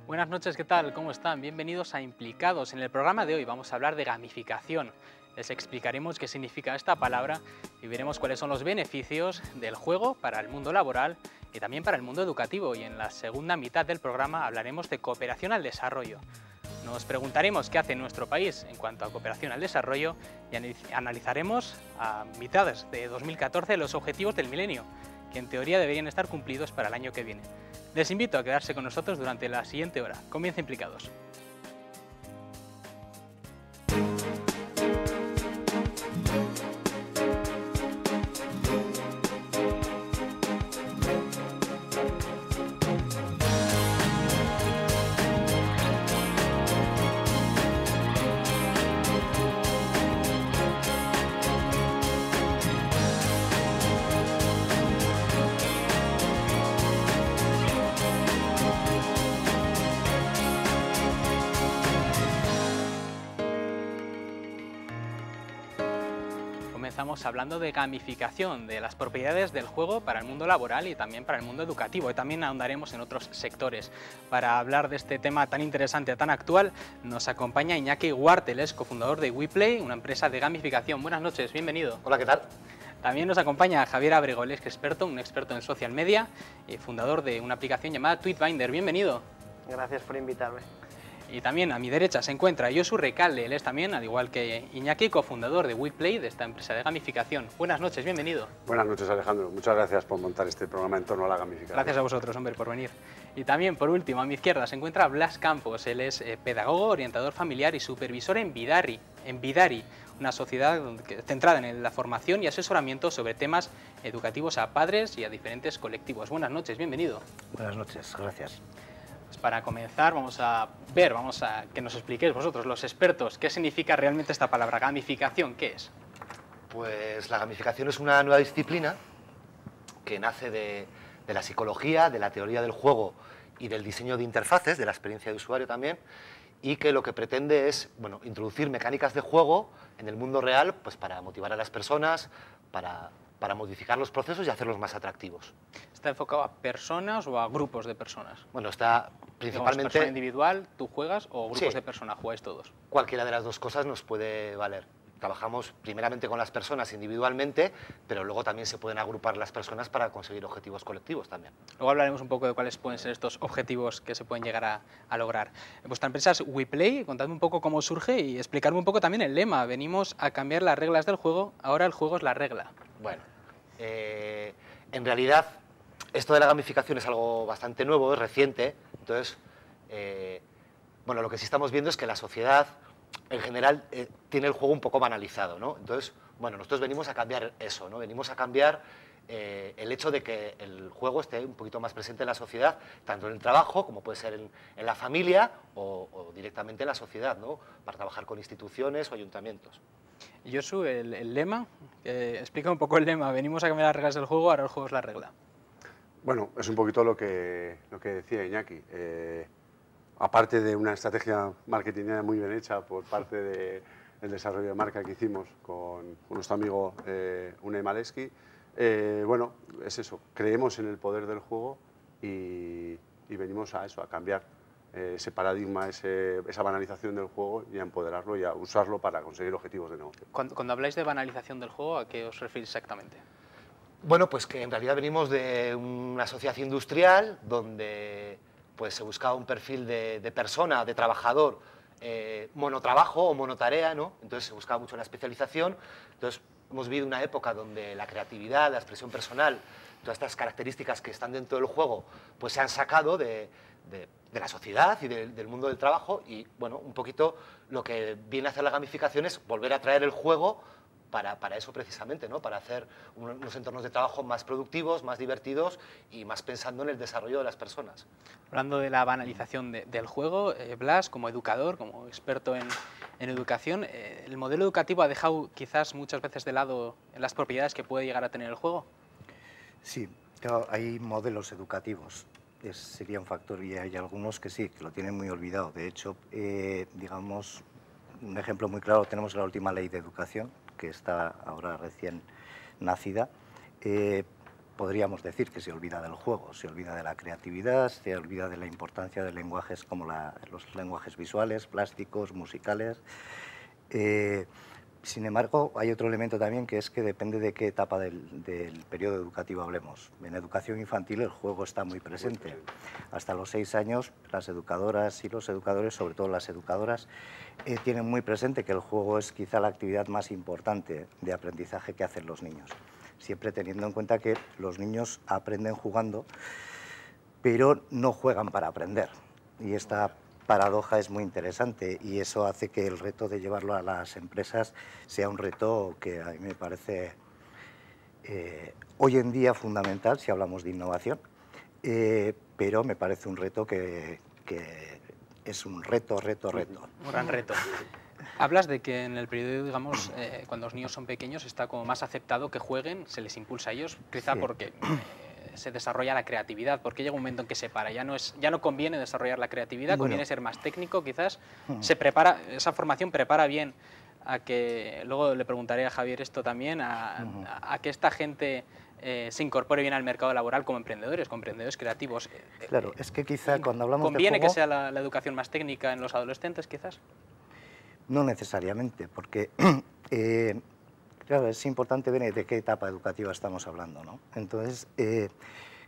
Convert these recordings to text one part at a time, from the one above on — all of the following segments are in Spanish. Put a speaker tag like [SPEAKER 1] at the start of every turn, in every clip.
[SPEAKER 1] Buenas noches, ¿qué tal? ¿Cómo están? Bienvenidos a Implicados. En el programa de hoy vamos a hablar de gamificación. Les explicaremos qué significa esta palabra y veremos cuáles son los beneficios del juego para el mundo laboral y también para el mundo educativo. Y en la segunda mitad del programa hablaremos de cooperación al desarrollo. Nos preguntaremos qué hace nuestro país en cuanto a cooperación al desarrollo y analizaremos a mitades de 2014 los objetivos del milenio, que en teoría deberían estar cumplidos para el año que viene. Les invito a quedarse con nosotros durante la siguiente hora. Comienza Implicados. Comenzamos hablando de gamificación, de las propiedades del juego para el mundo laboral y también para el mundo educativo, y también ahondaremos en otros sectores. Para hablar de este tema tan interesante, tan actual, nos acompaña Iñaki Huarte, es cofundador de WePlay, una empresa de gamificación. Buenas noches, bienvenido.
[SPEAKER 2] Hola, ¿qué tal?
[SPEAKER 1] También nos acompaña Javier Abrego, es experto, un experto en social media y fundador de una aplicación llamada Tweetbinder. Bienvenido.
[SPEAKER 3] Gracias por invitarme.
[SPEAKER 1] Y también a mi derecha se encuentra Josu Recalde, él es también, al igual que Iñaki, cofundador de WePlay, de esta empresa de gamificación. Buenas noches, bienvenido.
[SPEAKER 4] Buenas noches, Alejandro. Muchas gracias por montar este programa en torno a la gamificación.
[SPEAKER 1] Gracias a vosotros, hombre, por venir. Y también, por último, a mi izquierda se encuentra Blas Campos, él es pedagogo, orientador familiar y supervisor en Vidari, una sociedad centrada en la formación y asesoramiento sobre temas educativos a padres y a diferentes colectivos. Buenas noches, bienvenido.
[SPEAKER 3] Buenas noches, gracias.
[SPEAKER 1] Para comenzar vamos a que nos expliquéis vosotros, los expertos, qué significa realmente esta palabra, gamificación, ¿qué es?
[SPEAKER 2] Pues la gamificación es una nueva disciplina que nace de la psicología, de la teoría del juego y del diseño de interfaces, de la experiencia de usuario también, y que lo que pretende es introducir mecánicas de juego en el mundo real pues para motivar a las personas, para modificar los procesos y hacerlos más atractivos.
[SPEAKER 1] ¿Está enfocado a personas o a grupos de personas?
[SPEAKER 2] Bueno, está principalmente...
[SPEAKER 1] Digamos, persona individual, tú juegas, o grupos
[SPEAKER 2] Sí,
[SPEAKER 1] de personas, jugáis todos.
[SPEAKER 2] Cualquiera de las dos cosas nos puede valer. Trabajamos primeramente con las personas individualmente, pero luego también se pueden agrupar las personas para conseguir objetivos colectivos también.
[SPEAKER 1] Luego hablaremos un poco de cuáles pueden ser estos objetivos que se pueden llegar a lograr. Vuestra empresa es WePlay, contadme un poco cómo surge y explicarme un poco también el lema. Venimos a cambiar las reglas del juego, ahora el juego es la regla.
[SPEAKER 2] Bueno, en realidad esto de la gamificación es algo bastante nuevo, es reciente, entonces, lo que sí estamos viendo es que la sociedad en general tiene el juego un poco banalizado, ¿no? Entonces, nosotros venimos a cambiar eso, ¿no? Venimos a cambiar el hecho de que el juego esté un poquito más presente en la sociedad, tanto en el trabajo como puede ser en la familia o directamente en la sociedad, ¿no? Para trabajar con instituciones o ayuntamientos.
[SPEAKER 1] Josu, el lema, explica un poco el lema, venimos a cambiar las reglas del juego, ahora el juego es la regla.
[SPEAKER 4] Bueno, es un poquito lo que decía Iñaki. Aparte de una estrategia marketingera muy bien hecha por parte del desarrollo de marca que hicimos con nuestro amigo Unai Maleski, es eso, creemos en el poder del juego y venimos a eso, a cambiar ese paradigma, esa banalización del juego y a empoderarlo y a usarlo para conseguir objetivos de negocio.
[SPEAKER 1] Cuando habláis de banalización del juego, ¿a qué os referís exactamente?
[SPEAKER 2] Bueno, pues que en realidad venimos de una sociedad industrial donde pues se buscaba un perfil de persona, de trabajador, monotrabajo o monotarea, ¿no? Entonces se buscaba mucho la especialización. Entonces hemos vivido una época donde la creatividad, la expresión personal, todas estas características que están dentro del juego, pues se han sacado de la sociedad y del mundo del trabajo y, un poquito lo que viene a hacer la gamificación es volver a traer el juego para eso precisamente, ¿no? Para hacer unos entornos de trabajo más productivos, más divertidos y más pensando en el desarrollo de las personas.
[SPEAKER 1] Hablando de la banalización del juego, Blas, como educador, como experto en educación, ¿el modelo educativo ha dejado quizás muchas veces de lado las propiedades que puede llegar a tener el juego?
[SPEAKER 3] Sí, claro, hay modelos educativos, sería un factor, y hay algunos que sí, que lo tienen muy olvidado. De hecho, digamos, un ejemplo muy claro, tenemos la última ley de educación, que está ahora recién nacida, podríamos decir que se olvida del juego, se olvida de la creatividad, se olvida de la importancia de lenguajes como los lenguajes visuales, plásticos, musicales. Sin embargo, hay otro elemento también, que es que depende de qué etapa del periodo educativo hablemos. En educación infantil el juego está muy presente. Hasta los 6 años, las educadoras y los educadores, sobre todo las educadoras, tienen muy presente que el juego es quizá la actividad más importante de aprendizaje que hacen los niños. Siempre teniendo en cuenta que los niños aprenden jugando, pero no juegan para aprender. Y esta paradoja es muy interesante y eso hace que el reto de llevarlo a las empresas sea un reto que a mí me parece hoy en día fundamental si hablamos de innovación, pero me parece un reto que es un reto.
[SPEAKER 1] Un gran reto. Hablas de que en el periodo, digamos, cuando los niños son pequeños está como más aceptado que jueguen, se les impulsa a ellos, quizá porque se desarrolla la creatividad, porque llega un momento en que se para, ya no conviene desarrollar la creatividad, conviene ser más técnico, quizás se prepara, esa formación prepara bien a que, luego le preguntaré a Javier esto también, a que esta gente se incorpore bien al mercado laboral como emprendedores creativos.
[SPEAKER 3] Claro, es que quizá cuando hablamos de
[SPEAKER 1] ¿Conviene
[SPEAKER 3] juego,
[SPEAKER 1] que sea la educación más técnica en los adolescentes, quizás?
[SPEAKER 3] No necesariamente, porque claro, es importante ver de qué etapa educativa estamos hablando, ¿no? Entonces,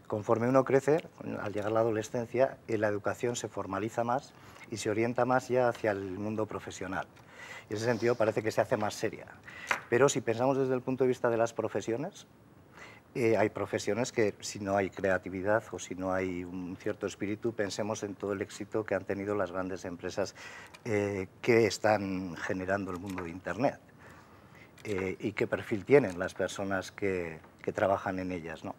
[SPEAKER 3] conforme uno crece, al llegar a la adolescencia, la educación se formaliza más y se orienta más ya hacia el mundo profesional. En ese sentido parece que se hace más seria. Pero si pensamos desde el punto de vista de las profesiones, hay profesiones que si no hay creatividad o si no hay un cierto espíritu, pensemos en todo el éxito que han tenido las grandes empresas que están generando el mundo de Internet y qué perfil tienen las personas que trabajan en ellas, ¿no?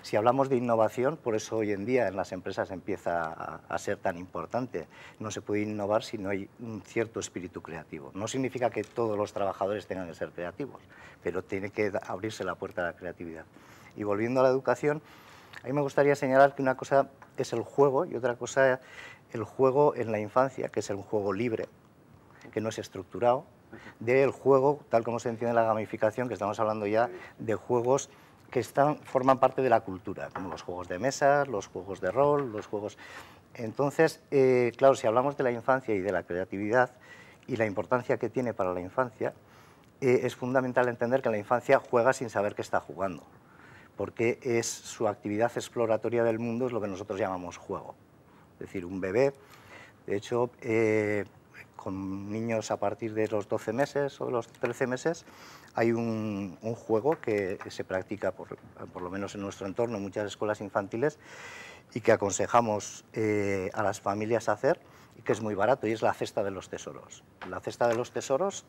[SPEAKER 3] Si hablamos de innovación, por eso hoy en día en las empresas empieza a ser tan importante. No se puede innovar si no hay un cierto espíritu creativo. No significa que todos los trabajadores tengan que ser creativos, pero tiene que abrirse la puerta a la creatividad. Y volviendo a la educación, a mí me gustaría señalar que una cosa es el juego y otra cosa el juego en la infancia, que es el juego libre, que no es estructurado, del juego, tal como se entiende la gamificación, que estamos hablando ya de juegos que forman parte de la cultura, como los juegos de mesa, los juegos de rol, los juegos... Entonces, claro, si hablamos de la infancia y de la creatividad y la importancia que tiene para la infancia, es fundamental entender que la infancia juega sin saber que está jugando, porque su actividad exploratoria del mundo es lo que nosotros llamamos juego. Es decir, un bebé, de hecho, con niños a partir de los 12 meses o de los 13 meses, hay un juego que se practica, por lo menos en nuestro entorno, en muchas escuelas infantiles, y que aconsejamos a las familias hacer, y que es muy barato, y es la cesta de los tesoros. La cesta de los tesoros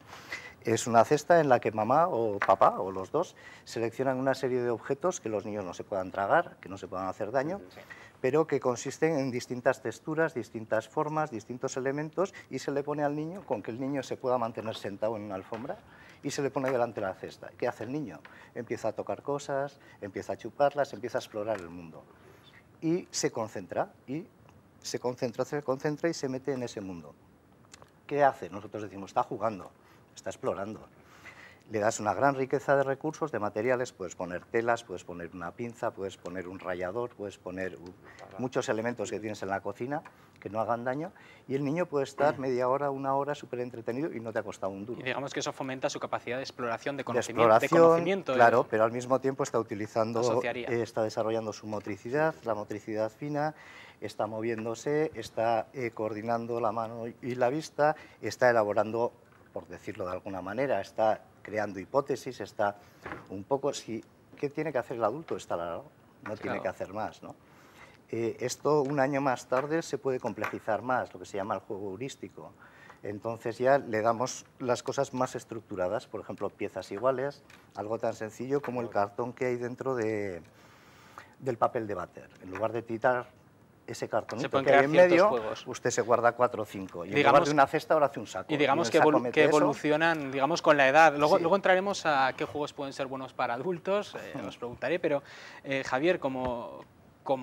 [SPEAKER 3] es una cesta en la que mamá o papá, o los dos, seleccionan una serie de objetos que los niños no se puedan tragar, que no se puedan hacer daño, pero que consisten en distintas texturas, distintas formas, distintos elementos, y se le pone al niño con que el niño se pueda mantener sentado en una alfombra y se le pone delante de la cesta. ¿Qué hace el niño? Empieza a tocar cosas, empieza a chuparlas, empieza a explorar el mundo. Y se concentra, y se concentra y se mete en ese mundo. ¿Qué hace? Nosotros decimos, está jugando, está explorando. Le das una gran riqueza de recursos, de materiales, puedes poner telas, puedes poner una pinza, puedes poner un rallador, puedes poner muchos elementos que tienes en la cocina que no hagan daño, y el niño puede estar media hora, una hora súper entretenido y no te ha costado un duro.
[SPEAKER 1] Y digamos que eso fomenta su capacidad de exploración, de
[SPEAKER 3] conocimiento. Claro, pero al mismo tiempo está
[SPEAKER 1] está
[SPEAKER 3] desarrollando su motricidad, la motricidad fina, está moviéndose, está coordinando la mano y la vista, está elaborando, por decirlo de alguna manera, está creando hipótesis, está un poco... ¿Qué tiene que hacer el adulto? Está al lado, no tiene que hacer más, ¿no? Esto un año más tarde se puede complejizar más, lo que se llama el juego heurístico. Entonces ya le damos las cosas más estructuradas, por ejemplo, piezas iguales, algo tan sencillo como el cartón que hay dentro del papel de váter. En lugar de tirar ese cartonito que hay en medio, usted se guarda 4 o 5. Y en lugar de una cesta, ahora hace un saco.
[SPEAKER 1] Y digamos que evolucionan, digamos, con la edad. Luego entraremos a qué juegos pueden ser buenos para adultos, os preguntaré, pero Javier, como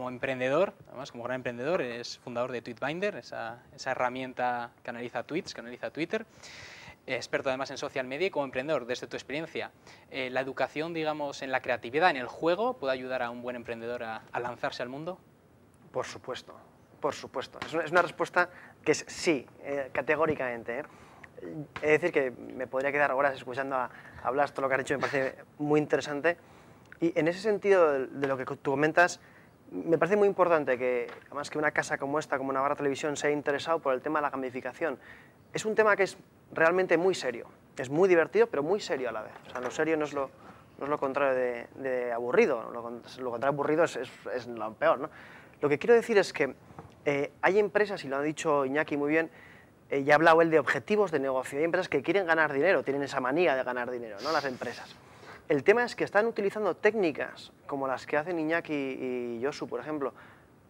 [SPEAKER 1] emprendedor, además como gran emprendedor, es fundador de Tweetbinder, esa herramienta que analiza tweets, que analiza Twitter. experto además en social media y como emprendedor, desde tu experiencia, ¿la educación, digamos, en la creatividad, en el juego, puede ayudar a un buen emprendedor a lanzarse al mundo?
[SPEAKER 5] Por supuesto, por supuesto. Es una respuesta que es sí, categóricamente. Es decir, que me podría quedar horas escuchando a hablar todo lo que has dicho, me parece muy interesante. Y en ese sentido de lo que tú comentas, me parece muy importante que, además, que una casa como esta, como Navarra Televisión, se haya interesado por el tema de la gamificación. Es un tema que es realmente muy serio. Es muy divertido, pero muy serio a la vez. O sea, lo serio no es lo contrario de aburrido. Lo contrario de aburrido es lo peor, ¿no? Lo que quiero decir es que hay empresas, y lo ha dicho Iñaki muy bien, ya ha hablado él de objetivos de negocio. Hay empresas que quieren ganar dinero, tienen esa manía de ganar dinero, ¿no? Las empresas. El tema es que están utilizando técnicas como las que hacen Iñaki y Josu, por ejemplo,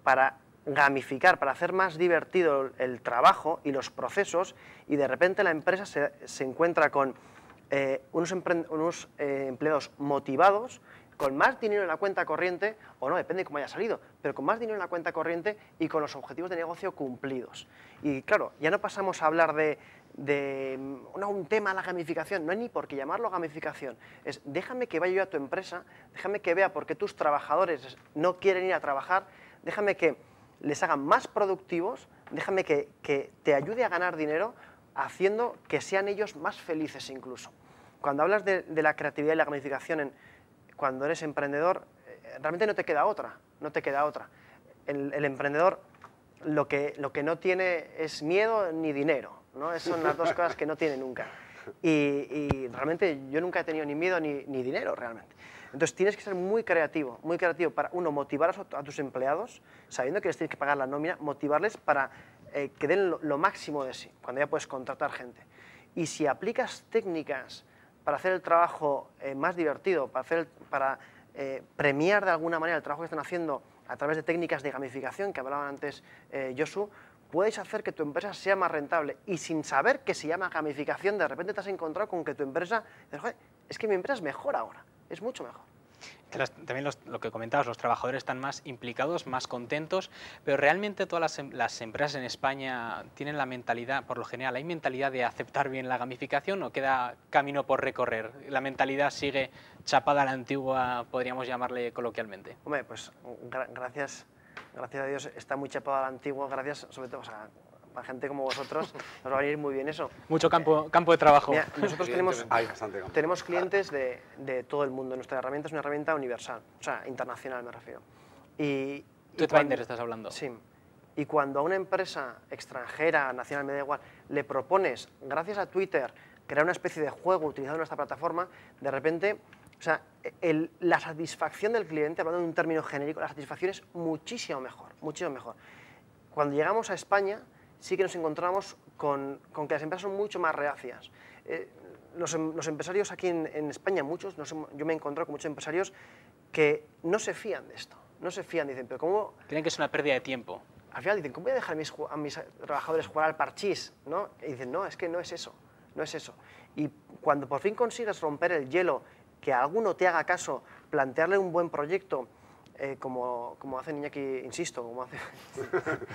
[SPEAKER 5] para gamificar, para hacer más divertido el trabajo y los procesos, y de repente la empresa se encuentra con unos empleados motivados, con más dinero en la cuenta corriente, o no, depende de cómo haya salido, pero con más dinero en la cuenta corriente y con los objetivos de negocio cumplidos. Y claro, ya no pasamos a hablar de un tema, la gamificación, no hay ni por qué llamarlo gamificación, es déjame que vaya yo a tu empresa, déjame que vea por qué tus trabajadores no quieren ir a trabajar, déjame que les hagan más productivos, déjame que te ayude a ganar dinero haciendo que sean ellos más felices incluso. Cuando hablas de la creatividad y la gamificación cuando eres emprendedor, realmente no te queda otra, no te queda otra. El emprendedor lo que no tiene es miedo ni dinero, ¿no? Son las dos cosas que no tiene nunca. Y realmente yo nunca he tenido ni miedo ni dinero, realmente. Entonces tienes que ser muy creativo para, uno, motivar a tus empleados, sabiendo que les tienes que pagar la nómina, motivarles para que den lo máximo de sí, cuando ya puedes contratar gente. Y si aplicas técnicas para hacer el trabajo más divertido, para premiar de alguna manera el trabajo que están haciendo a través de técnicas de gamificación que hablaban antes Josu, puedes hacer que tu empresa sea más rentable. Y sin saber que se llama gamificación, de repente te has encontrado con que tu empresa, joder, es que mi empresa es mejor ahora, es mucho mejor.
[SPEAKER 1] También lo que comentabas, los trabajadores están más implicados, más contentos, pero realmente todas las empresas en España tienen la mentalidad, por lo general, ¿hay mentalidad de aceptar bien la gamificación o queda camino por recorrer? ¿La mentalidad sigue chapada a la antigua, podríamos llamarle coloquialmente?
[SPEAKER 5] Hombre, pues gracias a Dios está muy chapada a la antigua, gracias sobre todo, o sea, para gente como vosotros nos va a venir muy bien eso.
[SPEAKER 1] Mucho campo de trabajo.
[SPEAKER 5] Mira, nosotros tenemos clientes de todo el mundo. Nuestra herramienta es una herramienta universal, o sea, internacional me refiero.
[SPEAKER 1] TripFinder estás hablando.
[SPEAKER 5] Sí. Y cuando a una empresa extranjera, nacional, me da igual, le propones, gracias a Twitter, crear una especie de juego utilizando nuestra plataforma, de repente, o sea, la satisfacción del cliente, hablando de un término genérico, la satisfacción es muchísimo mejor, muchísimo mejor. Cuando llegamos a España, sí que nos encontramos con que las empresas son mucho más reacias. Los empresarios aquí en España, muchos, yo me he encontrado con muchos empresarios que no se fían de esto, no se fían, dicen, pero ¿cómo?
[SPEAKER 1] Creen que es una pérdida de tiempo.
[SPEAKER 5] Al final dicen, ¿cómo voy a dejar a mis trabajadores jugar al parchís? ¿No? Y dicen, no, es que no es eso, no es eso. Y cuando por fin consigues romper el hielo, que a alguno te haga caso, plantearle un buen proyecto, como hace Iñaki, insisto, como hace...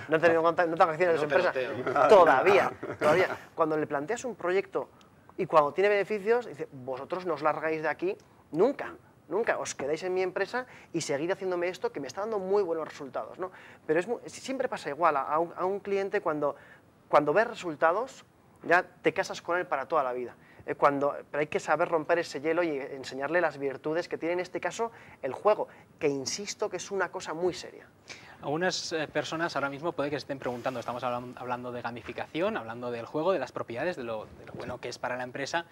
[SPEAKER 5] no tengo acciones de su empresa, todavía. Cuando le planteas un proyecto y cuando tiene beneficios, dice, vosotros no os largáis de aquí nunca, os quedáis en mi empresa y seguid haciéndome esto que me está dando muy buenos resultados, ¿no? Pero siempre pasa igual, a un cliente cuando ves resultados, ya te casas con él para toda la vida. Pero hay que saber romper ese hielo y enseñarle las virtudes que tiene en este caso el juego, que insisto que es una cosa muy seria.
[SPEAKER 1] Algunas personas ahora mismo puede que se estén preguntando, estamos hablando de gamificación, hablando del juego, de las propiedades, de lo bueno que es para la empresa,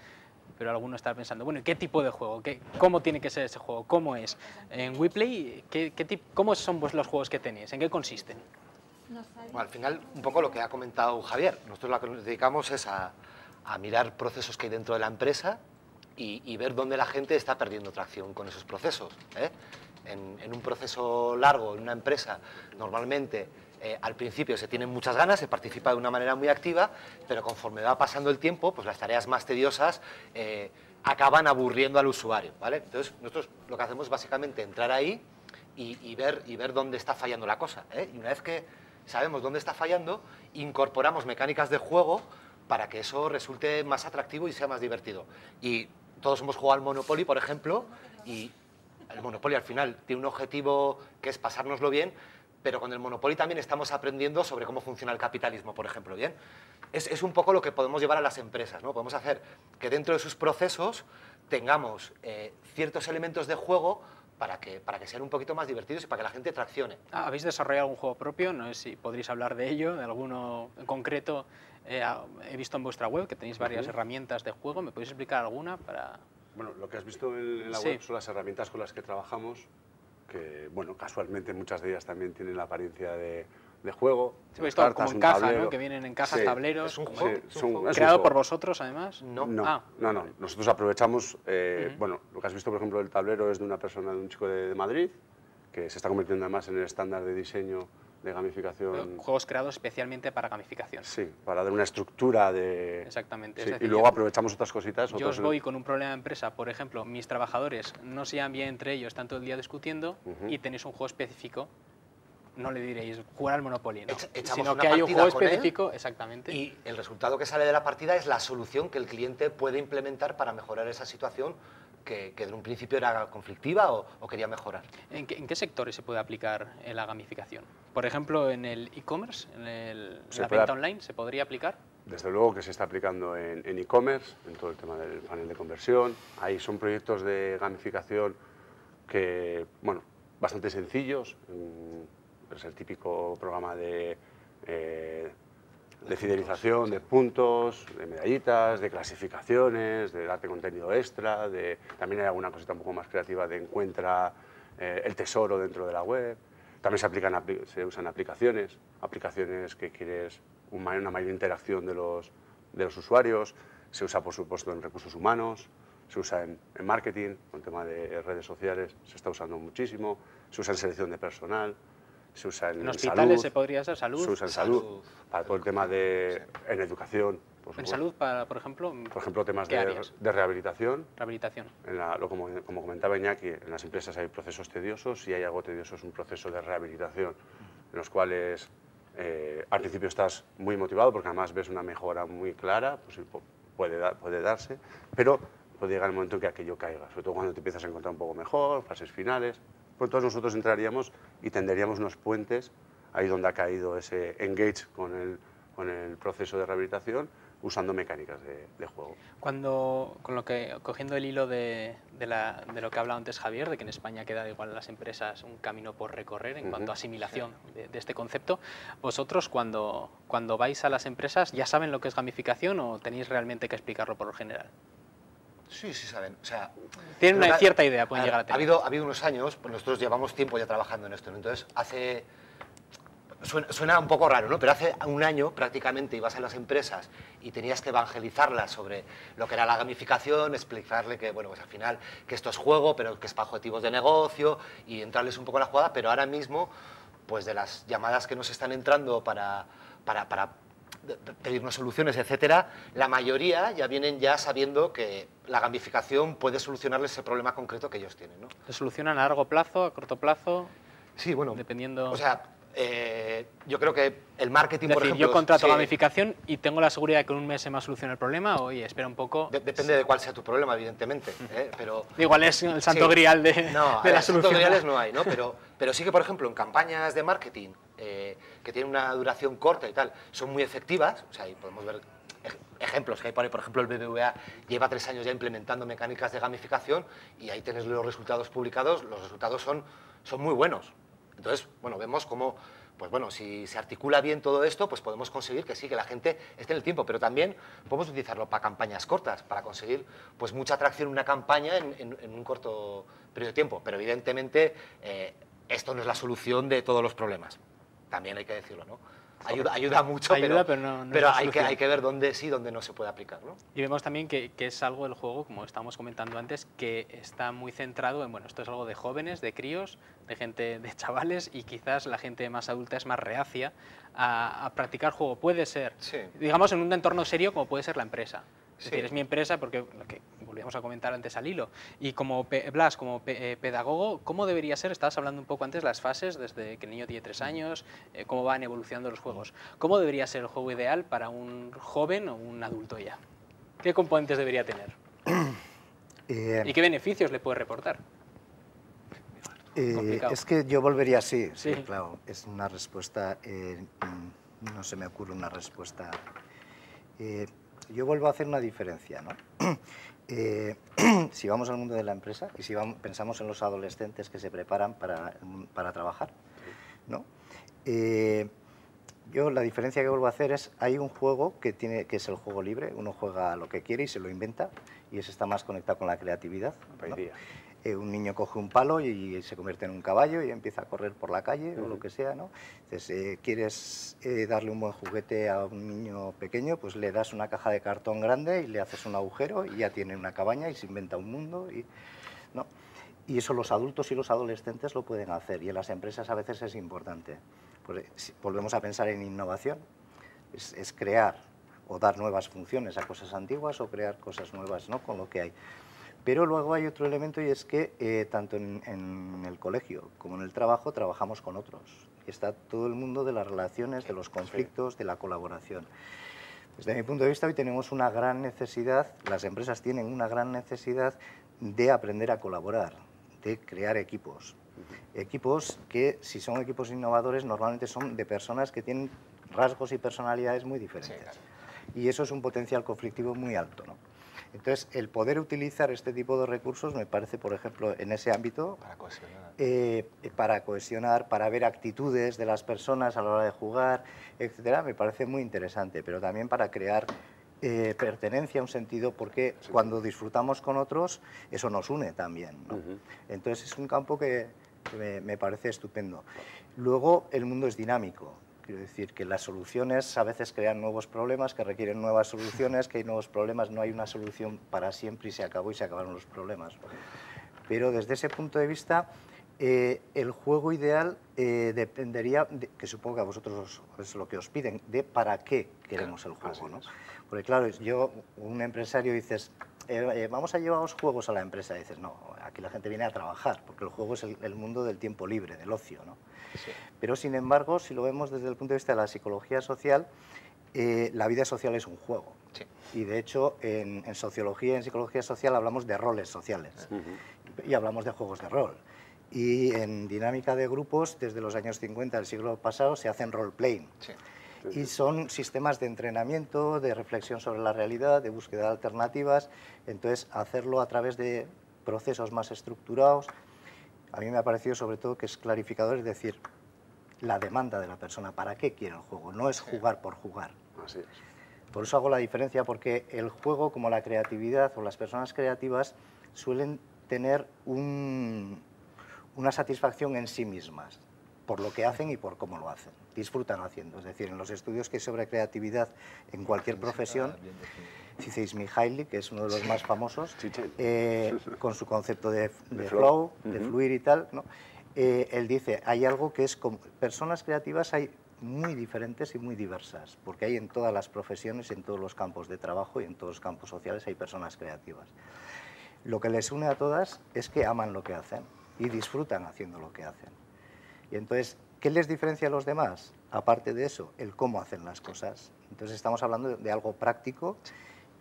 [SPEAKER 1] pero alguno está pensando, bueno, ¿y qué tipo de juego? ¿Cómo tiene que ser ese juego? ¿Cómo es? En WePlay, ¿cómo son los juegos que tenéis? ¿En qué consisten?
[SPEAKER 2] Bueno, al final, un poco lo que ha comentado Javier, nosotros lo que nos dedicamos es a mirar procesos que hay dentro de la empresa y ver dónde la gente está perdiendo tracción con esos procesos. En un proceso largo, en una empresa, normalmente al principio se tienen muchas ganas, se participa de una manera muy activa, pero conforme va pasando el tiempo, pues las tareas más tediosas acaban aburriendo al usuario, ¿vale? Entonces, nosotros lo que hacemos es básicamente entrar ahí y ver dónde está fallando la cosa, Y una vez que sabemos dónde está fallando, incorporamos mecánicas de juego para que eso resulte más atractivo y sea más divertido. Y todos hemos jugado al Monopoly, por ejemplo, y el Monopoly al final tiene un objetivo que es pasárnoslo bien, pero con el Monopoly también estamos aprendiendo sobre cómo funciona el capitalismo, por ejemplo, ¿bien? Es un poco lo que podemos llevar a las empresas, ¿no? Podemos hacer que dentro de sus procesos tengamos ciertos elementos de juego para que sean un poquito más divertidos y para que la gente traccione.
[SPEAKER 1] ¿Habéis desarrollado algún juego propio? No sé si podréis hablar de ello, de alguno en concreto. He visto en vuestra web que tenéis varias herramientas de juego. ¿Me podéis explicar alguna para...?
[SPEAKER 4] Bueno, lo que has visto en la web son las herramientas con las que trabajamos, que, bueno, casualmente muchas de ellas también tienen la apariencia de juego.
[SPEAKER 1] Sí, pues esto como en caja, ¿no? Que vienen en cajas, tableros.
[SPEAKER 2] ¿Es un juego?
[SPEAKER 1] ¿Creado por vosotros, además?
[SPEAKER 2] No.
[SPEAKER 4] No. Nosotros aprovechamos, bueno, lo que has visto, por ejemplo, el tablero es de una persona, de un chico de Madrid, que se está convirtiendo además en el estándar de diseño de gamificación.
[SPEAKER 1] Juegos creados especialmente para gamificación.
[SPEAKER 4] Sí, para dar una estructura de...
[SPEAKER 1] Exactamente.
[SPEAKER 4] Sí,
[SPEAKER 1] es decir,
[SPEAKER 4] y luego aprovechamos otras cositas.
[SPEAKER 1] Yo os voy con un problema de empresa, por ejemplo, mis trabajadores no se llevan bien entre ellos, están todo el día discutiendo y tenéis un juego específico. No le diréis jugar al Monopoly, ¿no? Sino que hay un juego específico, exactamente.
[SPEAKER 2] Y el resultado que sale de la partida es la solución que el cliente puede implementar para mejorar esa situación que de un principio era conflictiva o quería mejorar.
[SPEAKER 1] ¿En qué sectores se puede aplicar la gamificación? Por ejemplo, en el e-commerce, en la venta online, ¿se podría aplicar?
[SPEAKER 4] Desde luego que se está aplicando en e-commerce, en todo el tema del panel de conversión. Ahí son proyectos de gamificación que, bueno, bastante sencillos. Es el típico programa de fidelización, de puntos, de medallitas, de clasificaciones, de darte contenido extra, también hay alguna cosita un poco más creativa de encuentra el tesoro dentro de la web. También se usan aplicaciones que quieres una mayor interacción de los usuarios. Se usa, por supuesto, en recursos humanos, se usa en marketing, con el tema de redes sociales se está usando muchísimo, se usa en selección de personal. Se usa en
[SPEAKER 1] hospitales,
[SPEAKER 4] salud,
[SPEAKER 1] se podría hacer salud.
[SPEAKER 4] Se usa en salud, para todo el tema en educación.
[SPEAKER 1] En salud, por ejemplo.
[SPEAKER 4] Por ejemplo, temas de rehabilitación.
[SPEAKER 1] Rehabilitación.
[SPEAKER 4] Como comentaba Iñaki, en las empresas hay procesos tediosos y hay algo tedioso, es un proceso de rehabilitación, en los cuales al principio estás muy motivado porque además ves una mejora muy clara, pues puede darse, pero puede llegar el momento en que aquello caiga, sobre todo cuando te empiezas a encontrar un poco mejor, fases finales. Pues entonces nosotros entraríamos y tenderíamos unos puentes ahí donde ha caído ese engage con el proceso de rehabilitación, usando mecánicas de juego.
[SPEAKER 1] Cogiendo el hilo de lo que ha hablado antes Javier, de que en España queda igual a las empresas un camino por recorrer en cuanto a asimilación de este concepto, vosotros cuando vais a las empresas, ¿ya saben lo que es gamificación o tenéis realmente que explicarlo por lo general?
[SPEAKER 2] Sí saben. O sea,
[SPEAKER 1] tienen una cierta idea, pueden llegar a tener.
[SPEAKER 2] Ha habido unos años, pues nosotros llevamos tiempo ya trabajando en esto, ¿no? Entonces suena un poco raro, ¿no? Pero hace un año prácticamente ibas a las empresas y tenías que evangelizarlas sobre lo que era la gamificación, explicarle que, bueno, pues al final que esto es juego, pero que es para objetivos de negocio y entrarles un poco en la jugada, pero ahora mismo, pues de las llamadas que nos están entrando para pedirnos soluciones, etcétera, la mayoría ya vienen sabiendo que la gamificación puede solucionarles ese problema concreto que ellos tienen, ¿no?
[SPEAKER 1] ¿Se solucionan a largo plazo, a corto plazo?
[SPEAKER 2] Sí, bueno,
[SPEAKER 1] dependiendo...
[SPEAKER 2] O sea, yo creo que el marketing,
[SPEAKER 1] es decir,
[SPEAKER 2] por ejemplo...
[SPEAKER 1] yo contrato gamificación y tengo la seguridad de que en un mes se me soluciona el problema, o oye, espera un poco...
[SPEAKER 2] Depende de cuál sea tu problema, evidentemente, pero...
[SPEAKER 1] Igual es el santo grial de la solución.
[SPEAKER 2] Santo griales no hay, ¿no? Pero sí que, por ejemplo, en campañas de marketing que tienen una duración corta y tal, son muy efectivas, o sea, y podemos ver ejemplos que hay por ejemplo, el BBVA lleva 3 años ya implementando mecánicas de gamificación y ahí tienes los resultados publicados, los resultados son muy buenos. Entonces, bueno, vemos cómo, pues bueno, si se articula bien todo esto, pues podemos conseguir que sí, que la gente esté en el tiempo, pero también podemos utilizarlo para campañas cortas, para conseguir pues mucha atracción en una campaña en un corto periodo de tiempo, pero evidentemente esto no es la solución de todos los problemas, también hay que decirlo, ¿no? Ayuda mucho, pero hay que ver dónde sí, dónde no se puede aplicar, ¿no?
[SPEAKER 1] Y vemos también que es algo del juego, como estábamos comentando antes, que está muy centrado en, bueno, esto es algo de jóvenes, de críos, de gente, de chavales, y quizás la gente más adulta es más reacia a practicar juego. Puede ser, digamos, en un entorno serio como puede ser la empresa. Es decir, es mi empresa porque volvíamos a comentar antes al hilo. Y como Blas, como pedagogo, ¿cómo debería ser? Estabas hablando un poco antes las fases, desde que el niño tiene 3 años, cómo van evolucionando los juegos. ¿Cómo debería ser el juego ideal para un joven o un adulto ya? ¿Qué componentes debería tener? ¿Y qué beneficios le puede reportar?
[SPEAKER 3] Es que yo volvería así,
[SPEAKER 1] Sí.
[SPEAKER 3] sí, claro, es una respuesta, no se me ocurre una respuesta. Yo vuelvo a hacer una diferencia, ¿no? Si vamos al mundo de la empresa y si pensamos en los adolescentes que se preparan para trabajar, ¿no? Yo la diferencia que vuelvo a hacer es, hay un juego que es el juego libre, uno juega lo que quiere y se lo inventa, y ese está más conectado con la creatividad, ¿no? Un niño coge un palo y se convierte en un caballo y empieza a correr por la calle o lo que sea, ¿no? Entonces, quieres darle un buen juguete a un niño pequeño, pues le das una caja de cartón grande y le haces un agujero y ya tiene una cabaña y se inventa un mundo, ¿no? Y eso los adultos y los adolescentes lo pueden hacer, y en las empresas a veces es importante. Pues, si volvemos a pensar en innovación, es crear o dar nuevas funciones a cosas antiguas o crear cosas nuevas, ¿no?, con lo que hay. Pero luego hay otro elemento, y es que tanto en el colegio como en el trabajo trabajamos con otros. Y está todo el mundo de las relaciones, de los conflictos, de la colaboración. Desde mi punto de vista, hoy tenemos una gran necesidad, las empresas tienen una gran necesidad de aprender a colaborar, de crear equipos. Equipos que, si son equipos innovadores, normalmente son de personas que tienen rasgos y personalidades muy diferentes. Sí, claro. Y eso es un potencial conflictivo muy alto, ¿no? Entonces, el poder utilizar este tipo de recursos me parece, por ejemplo, en ese ámbito, para cohesionar, para ver actitudes de las personas a la hora de jugar, etcétera, me parece muy interesante, pero también para crear pertenencia, un sentido, porque cuando disfrutamos con otros, eso nos une también, ¿no? Entonces, es un campo que me parece estupendo. Luego, el mundo es dinámico. Quiero decir que las soluciones a veces crean nuevos problemas que requieren nuevas soluciones, que hay nuevos problemas, no hay una solución para siempre y se acabó y se acabaron los problemas. Pero desde ese punto de vista, el juego ideal dependería, que supongo que a vosotros es lo que os piden, de para qué queremos el juego, ¿no? Porque claro, un empresario, dices, vamos a llevaros juegos a la empresa, y dices, no, aquí la gente viene a trabajar, porque el juego es el mundo del tiempo libre, del ocio, ¿no? Sí. Pero, sin embargo, si lo vemos desde el punto de vista de la psicología social, la vida social es un juego. Sí. Y, de hecho, en sociología y en psicología social hablamos de roles sociales. Y hablamos de juegos de rol. Y en dinámica de grupos, desde los años 50 del siglo pasado, se hacen role-playing. Sí. Y son sistemas de entrenamiento, de reflexión sobre la realidad, de búsqueda de alternativas. Entonces, hacerlo a través de procesos más estructurados, a mí me ha parecido sobre todo que es clarificador, es decir, la demanda de la persona, ¿para qué quiere el juego? No es jugar por jugar. Así es. Por eso hago la diferencia, porque el juego, como la creatividad o las personas creativas, suelen tener una satisfacción en sí mismas, por lo que hacen y por cómo lo hacen. Disfrutan haciendo. Es decir, en los estudios que hay sobre creatividad en cualquier profesión, Csikszentmihalyi, que es uno de los más famosos, con su concepto de flow, de fluir y tal, ¿no? Él dice, hay algo que es como personas creativas hay muy diferentes y muy diversas, porque hay en todas las profesiones, en todos los campos de trabajo y en todos los campos sociales hay personas creativas. Lo que les une a todas es que aman lo que hacen y disfrutan haciendo lo que hacen. Y entonces, ¿qué les diferencia a los demás? Aparte de eso, el cómo hacen las cosas. Entonces estamos hablando de algo práctico,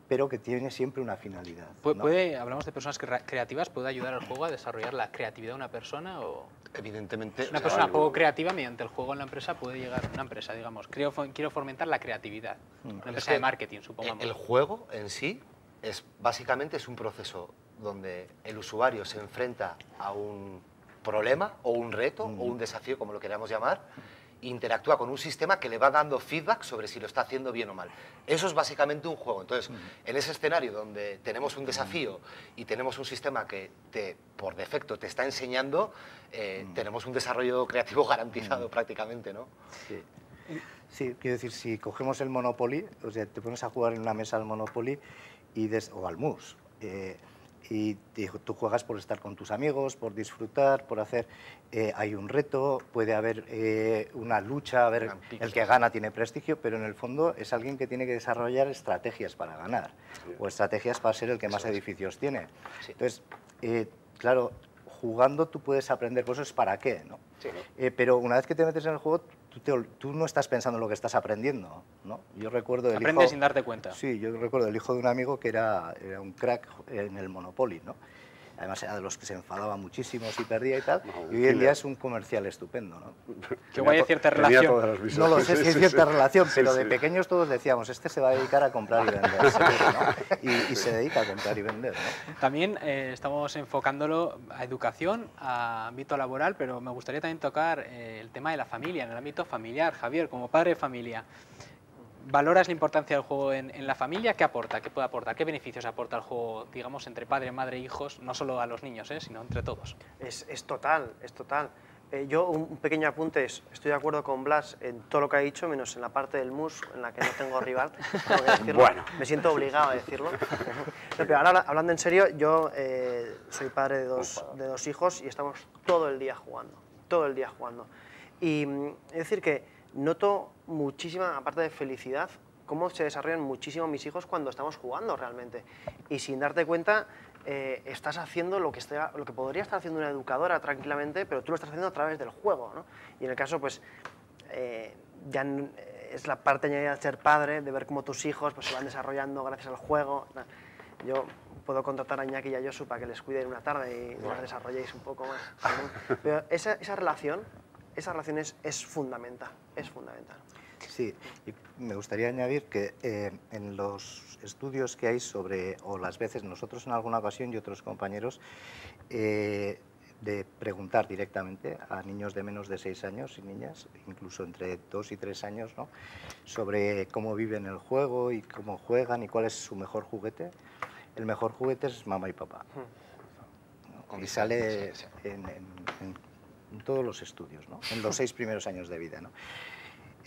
[SPEAKER 3] pero que tiene siempre una finalidad, ¿no?
[SPEAKER 1] Hablamos de personas creativas, ¿puede ayudar al juego a desarrollar la creatividad de una persona? O
[SPEAKER 2] evidentemente.
[SPEAKER 1] Una persona poco creativa, mediante el juego en la empresa, puede llegar a una empresa, digamos, quiero fomentar la creatividad. Una empresa de marketing, supongamos.
[SPEAKER 2] El juego en sí básicamente es un proceso donde el usuario se enfrenta a un problema o un reto o un desafío, como lo queramos llamar, interactúa con un sistema que le va dando feedback sobre si lo está haciendo bien o mal. Eso es básicamente un juego. Entonces, en ese escenario donde tenemos un desafío y tenemos un sistema que por defecto te está enseñando, tenemos un desarrollo creativo garantizado prácticamente, ¿no?
[SPEAKER 3] Sí. Sí, quiero decir, si cogemos el Monopoly, o sea, te pones a jugar en una mesa al Monopoly o al mus, Y tú juegas por estar con tus amigos, por disfrutar, por hacer... hay un reto, puede haber una lucha, a ver, el que gana tiene prestigio, pero en el fondo es alguien que tiene que desarrollar estrategias para ganar, o estrategias para ser el que más edificios tiene. Entonces, claro, jugando tú puedes aprender cosas para qué, ¿no?
[SPEAKER 2] Sí.
[SPEAKER 3] Pero una vez que te metes en el juego, tú no estás pensando en lo que estás aprendiendo, ¿no? Yo recuerdo el
[SPEAKER 1] Aprendes
[SPEAKER 3] hijo,
[SPEAKER 1] sin darte cuenta.
[SPEAKER 3] Sí, yo recuerdo el hijo de un amigo que era un crack en el Monopoly, ¿no? Además era de los que se enfadaba muchísimo si perdía y tal, y hoy en día es un comercial estupendo, ¿no?
[SPEAKER 1] Que guay hay cierta
[SPEAKER 4] Tenía
[SPEAKER 1] relación.
[SPEAKER 4] todas las visiones.
[SPEAKER 3] No lo sé si hay cierta relación, pero
[SPEAKER 4] Sí,
[SPEAKER 3] de
[SPEAKER 4] sí.
[SPEAKER 3] pequeños todos decíamos, este se va a dedicar a comprar y vender, seguro, ¿no? Y se dedica a comprar y vender, ¿no?
[SPEAKER 1] También estamos enfocándolo a educación, a ámbito laboral, pero me gustaría también tocar el tema de la familia, en el ámbito familiar. Javier, como padre de familia, ¿valoras la importancia del juego en la familia? ¿Qué aporta? ¿Qué puede aportar? ¿Qué beneficios aporta el juego, digamos, entre padre, madre, hijos, no solo a los niños, sino entre todos?
[SPEAKER 5] Es total, es total. Yo, un pequeño apunte, estoy de acuerdo con Blas en todo lo que ha dicho, menos en la parte del mus, en la que no tengo rival. Tengo que decirlo.
[SPEAKER 4] Bueno.
[SPEAKER 5] Me siento obligado a decirlo. No, pero ahora, hablando en serio, yo soy padre de dos hijos y estamos todo el día jugando, todo el día jugando. Y es decir que noto muchísima, aparte de felicidad, cómo se desarrollan muchísimo mis hijos cuando estamos jugando realmente. Y sin darte cuenta, estás haciendo lo que podría estar haciendo una educadora tranquilamente, pero tú lo estás haciendo a través del juego, ¿no? Y en el caso, pues, es la parte añadida de ser padre, de ver cómo tus hijos pues, se van desarrollando gracias al juego. Yo puedo contratar a Iñaki y a Josu para que les cuiden una tarde y los desarrolléis un poco más. Pero esa relación es fundamental, es fundamental.
[SPEAKER 3] Sí, y me gustaría añadir que en los estudios que hay sobre, o las veces nosotros en alguna ocasión y otros compañeros, de preguntar directamente a niños de menos de 6 años y niñas, incluso entre 2 y 3 años, ¿no?, sobre cómo viven el juego y cómo juegan y cuál es su mejor juguete. El mejor juguete es mamá y papá. ¿No? Y sale en todos los estudios, ¿no?, en los 6 primeros años de vida, ¿no?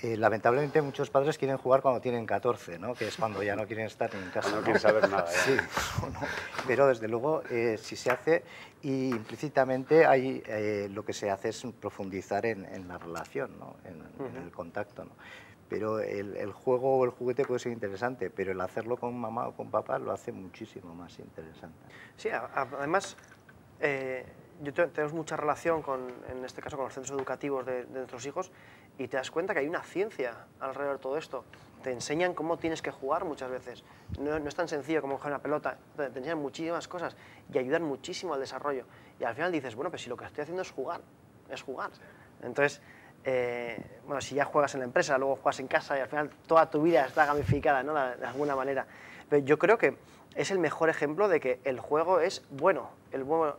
[SPEAKER 3] Lamentablemente muchos padres quieren jugar cuando tienen 14, ¿no?, que es cuando ya no quieren estar ni en casa.
[SPEAKER 4] No quieren saber nada. ¿Ya?
[SPEAKER 3] Sí, ¿no? Pero desde luego si se hace, y implícitamente hay, lo que se hace es profundizar en la relación, ¿no?, en el contacto, ¿no? Pero el juego o el juguete puede ser interesante, pero el hacerlo con mamá o con papá lo hace muchísimo más interesante.
[SPEAKER 5] Sí, además, tenemos mucha relación en este caso con los centros educativos de nuestros hijos, y te das cuenta que hay una ciencia alrededor de todo esto. Te enseñan cómo tienes que jugar muchas veces. No es tan sencillo como coger una pelota, te enseñan muchísimas cosas y ayudan muchísimo al desarrollo. Y al final dices, bueno, pues si lo que estoy haciendo es jugar, es jugar. Entonces, bueno, si ya juegas en la empresa, luego juegas en casa y al final toda tu vida está gamificada, ¿no?, de alguna manera. Pero yo creo que es el mejor ejemplo de que el juego es bueno. El juego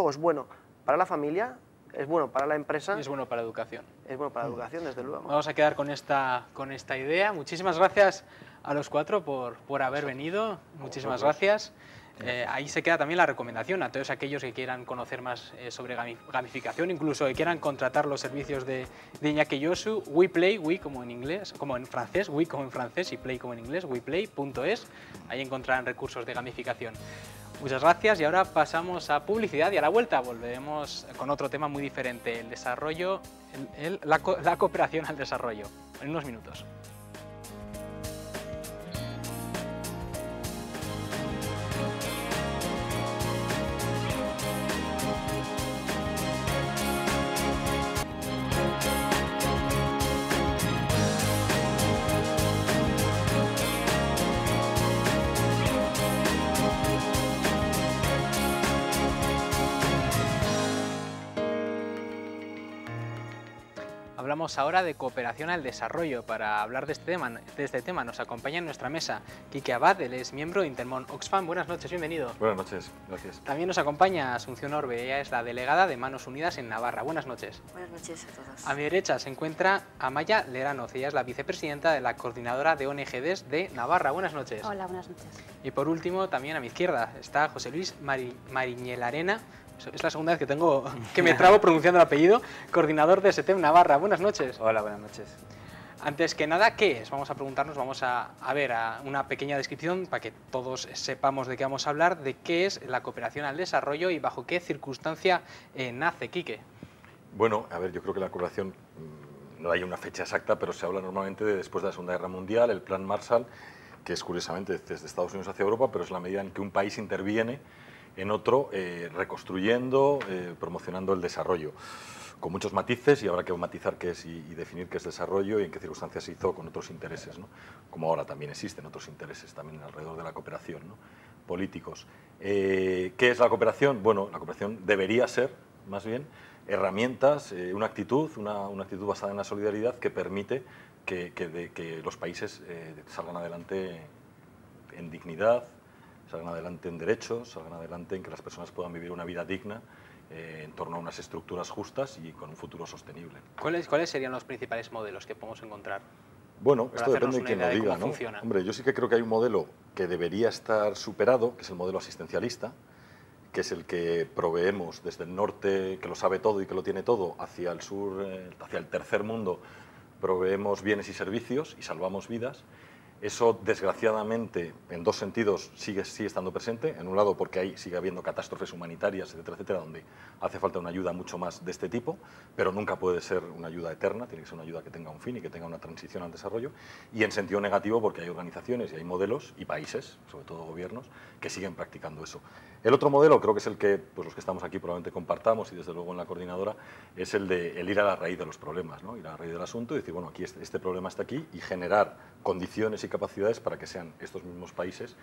[SPEAKER 5] es bueno para la familia, es bueno para la empresa.
[SPEAKER 1] Es bueno para la educación.
[SPEAKER 5] Es bueno para la educación, desde luego.
[SPEAKER 1] Vamos a quedar con esta idea. Muchísimas gracias a los 4 por haber venido. Muchísimas gracias. Ahí se queda también la recomendación a todos aquellos que quieran conocer más sobre gamificación, incluso que quieran contratar los servicios de Iñaki y Josu. WePlay, We como en inglés, como en francés, We como en francés y Play como en inglés, weplay.es. Ahí encontrarán recursos de gamificación. Muchas gracias y ahora pasamos a publicidad y a la vuelta volveremos con otro tema muy diferente, el desarrollo, la cooperación al desarrollo, en unos minutos. Hablamos ahora de cooperación al desarrollo. Para hablar de este tema nos acompaña en nuestra mesa Quique Abad, él es miembro de Intermón Oxfam. Buenas noches, bienvenido.
[SPEAKER 6] Buenas noches, gracias.
[SPEAKER 1] También nos acompaña Asunción Orbe, ella es la delegada de Manos Unidas en Navarra. Buenas noches.
[SPEAKER 7] Buenas noches a todos.
[SPEAKER 1] A mi derecha se encuentra Amaya Leranoz, ella es la vicepresidenta de la Coordinadora de ONGs de Navarra. Buenas noches.
[SPEAKER 7] Hola, buenas noches.
[SPEAKER 1] Y por último, también a mi izquierda está José Luis Mariñelarena. Es la segunda vez que me trabo pronunciando el apellido, coordinador de SETEM Navarra. Buenas noches.
[SPEAKER 8] Hola, buenas noches.
[SPEAKER 1] Antes que nada, ¿qué es? Vamos a preguntarnos, vamos a ver una pequeña descripción para que todos sepamos de qué vamos a hablar, de qué es la cooperación al desarrollo y bajo qué circunstancia nace. Quique.
[SPEAKER 6] Bueno, a ver, yo creo que la cooperación, no hay una fecha exacta, pero se habla normalmente de después de la Segunda Guerra Mundial, el Plan Marshall, que es curiosamente desde Estados Unidos hacia Europa, pero es la medida en que un país interviene en otro, reconstruyendo, promocionando el desarrollo, con muchos matices, y habrá que matizar qué es y definir qué es desarrollo y en qué circunstancias se hizo con otros intereses, ¿no? Como ahora también existen otros intereses también alrededor de la cooperación, ¿no? Políticos. ¿Qué es la cooperación? Bueno, la cooperación debería ser, más bien, herramientas, una actitud basada en la solidaridad que permite que los países salgan adelante en dignidad, salgan adelante en derechos, salgan adelante en que las personas puedan vivir una vida digna en torno a unas estructuras justas y con un futuro sostenible.
[SPEAKER 1] ¿Cuáles serían los principales modelos que podemos encontrar?
[SPEAKER 6] Bueno, esto depende de quién lo diga, ¿no?
[SPEAKER 1] Funciona.
[SPEAKER 6] Hombre, yo sí que creo que hay un modelo que debería estar superado, que es el modelo asistencialista, que es el que proveemos desde el norte, que lo sabe todo y que lo tiene todo, hacia el sur, hacia el tercer mundo, proveemos bienes y servicios y salvamos vidas. Eso, desgraciadamente, en dos sentidos sigue estando presente. En un lado, porque ahí sigue habiendo catástrofes humanitarias, etcétera, etcétera, donde hace falta una ayuda mucho más de este tipo, pero nunca puede ser una ayuda eterna, tiene que ser una ayuda que tenga un fin y que tenga una transición al desarrollo. Y en sentido negativo, porque hay organizaciones y hay modelos y países, sobre todo gobiernos, que siguen practicando eso. El otro modelo, creo que es el que pues, los que estamos aquí probablemente compartamos y desde luego en la coordinadora, es el de ir a la raíz de los problemas, ¿no? Ir a la raíz del asunto y decir, bueno, aquí este problema está aquí y generar condiciones y capacidades para que sean estos mismos países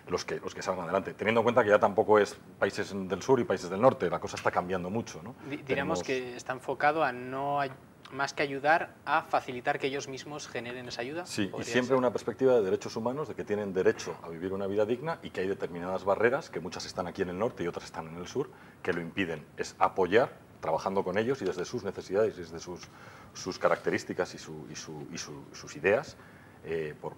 [SPEAKER 6] los que salgan adelante. Teniendo en cuenta que ya tampoco es países del sur y países del norte, la cosa está cambiando mucho, ¿no?
[SPEAKER 1] Diríamos que está enfocado a no más que ayudar, a facilitar que ellos mismos generen esa ayuda.
[SPEAKER 6] Sí, y siempre una perspectiva de derechos humanos, de que tienen derecho a vivir una vida digna y que hay determinadas barreras, que muchas están aquí en el norte y otras están en el sur, que lo impiden. Es apoyar, trabajando con ellos y desde sus necesidades y desde sus características y sus ideas,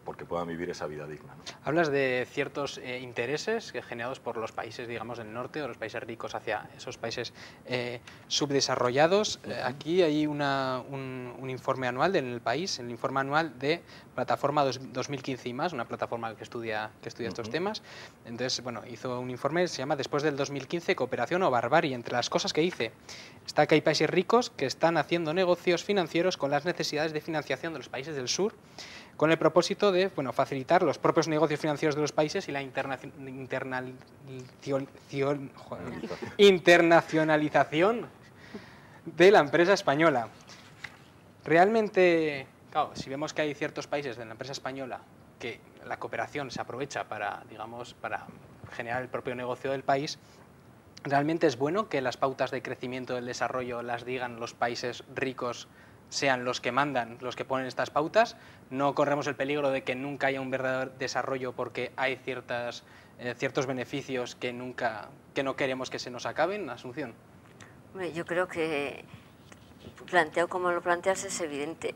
[SPEAKER 6] porque puedan vivir esa vida digna, ¿no?
[SPEAKER 1] Hablas de ciertos intereses generados por los países, digamos, del norte o los países ricos hacia esos países subdesarrollados. Aquí hay un informe anual del país, el informe anual de Plataforma 2015 y más, una plataforma que estudia estos temas. Entonces, bueno, hizo un informe que se llama Después del 2015, cooperación o barbarie. Entre las cosas que dice está que hay países ricos que están haciendo negocios financieros con las necesidades de financiación de los países del sur, con el propósito de facilitar los propios negocios financieros de los países y la internacionalización de la empresa española. Realmente, claro, si vemos que hay ciertos países de la empresa española que la cooperación se aprovecha para, digamos, para generar el propio negocio del país, ¿realmente es bueno que las pautas de crecimiento del desarrollo las digan los países ricos, sean los que mandan, los que ponen estas pautas? ¿No corremos el peligro de que nunca haya un verdadero desarrollo porque hay ciertos beneficios que no queremos que se nos acaben, Asunción?
[SPEAKER 7] Hombre, yo creo que, planteado como lo planteas, es evidente.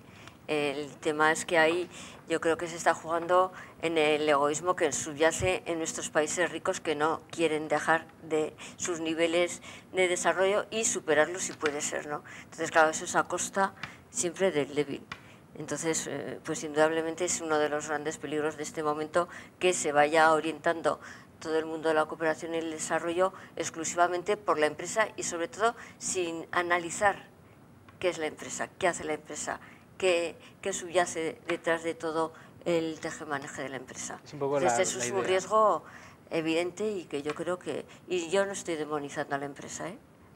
[SPEAKER 7] El tema es que ahí yo creo que se está jugando en el egoísmo que subyace en nuestros países ricos, que no quieren dejar de sus niveles de desarrollo y superarlos si puede ser, ¿no? Entonces, claro, eso es a costa siempre del débil. Entonces, pues indudablemente es uno de los grandes peligros de este momento, que se vaya orientando todo el mundo de la cooperación y el desarrollo exclusivamente por la empresa y sobre todo sin analizar qué es la empresa, qué hace la empresa, qué subyace detrás de todo el tejemaneje de la empresa. Entonces, eso es un riesgo evidente y que yo creo que... Y yo no estoy demonizando a la empresa,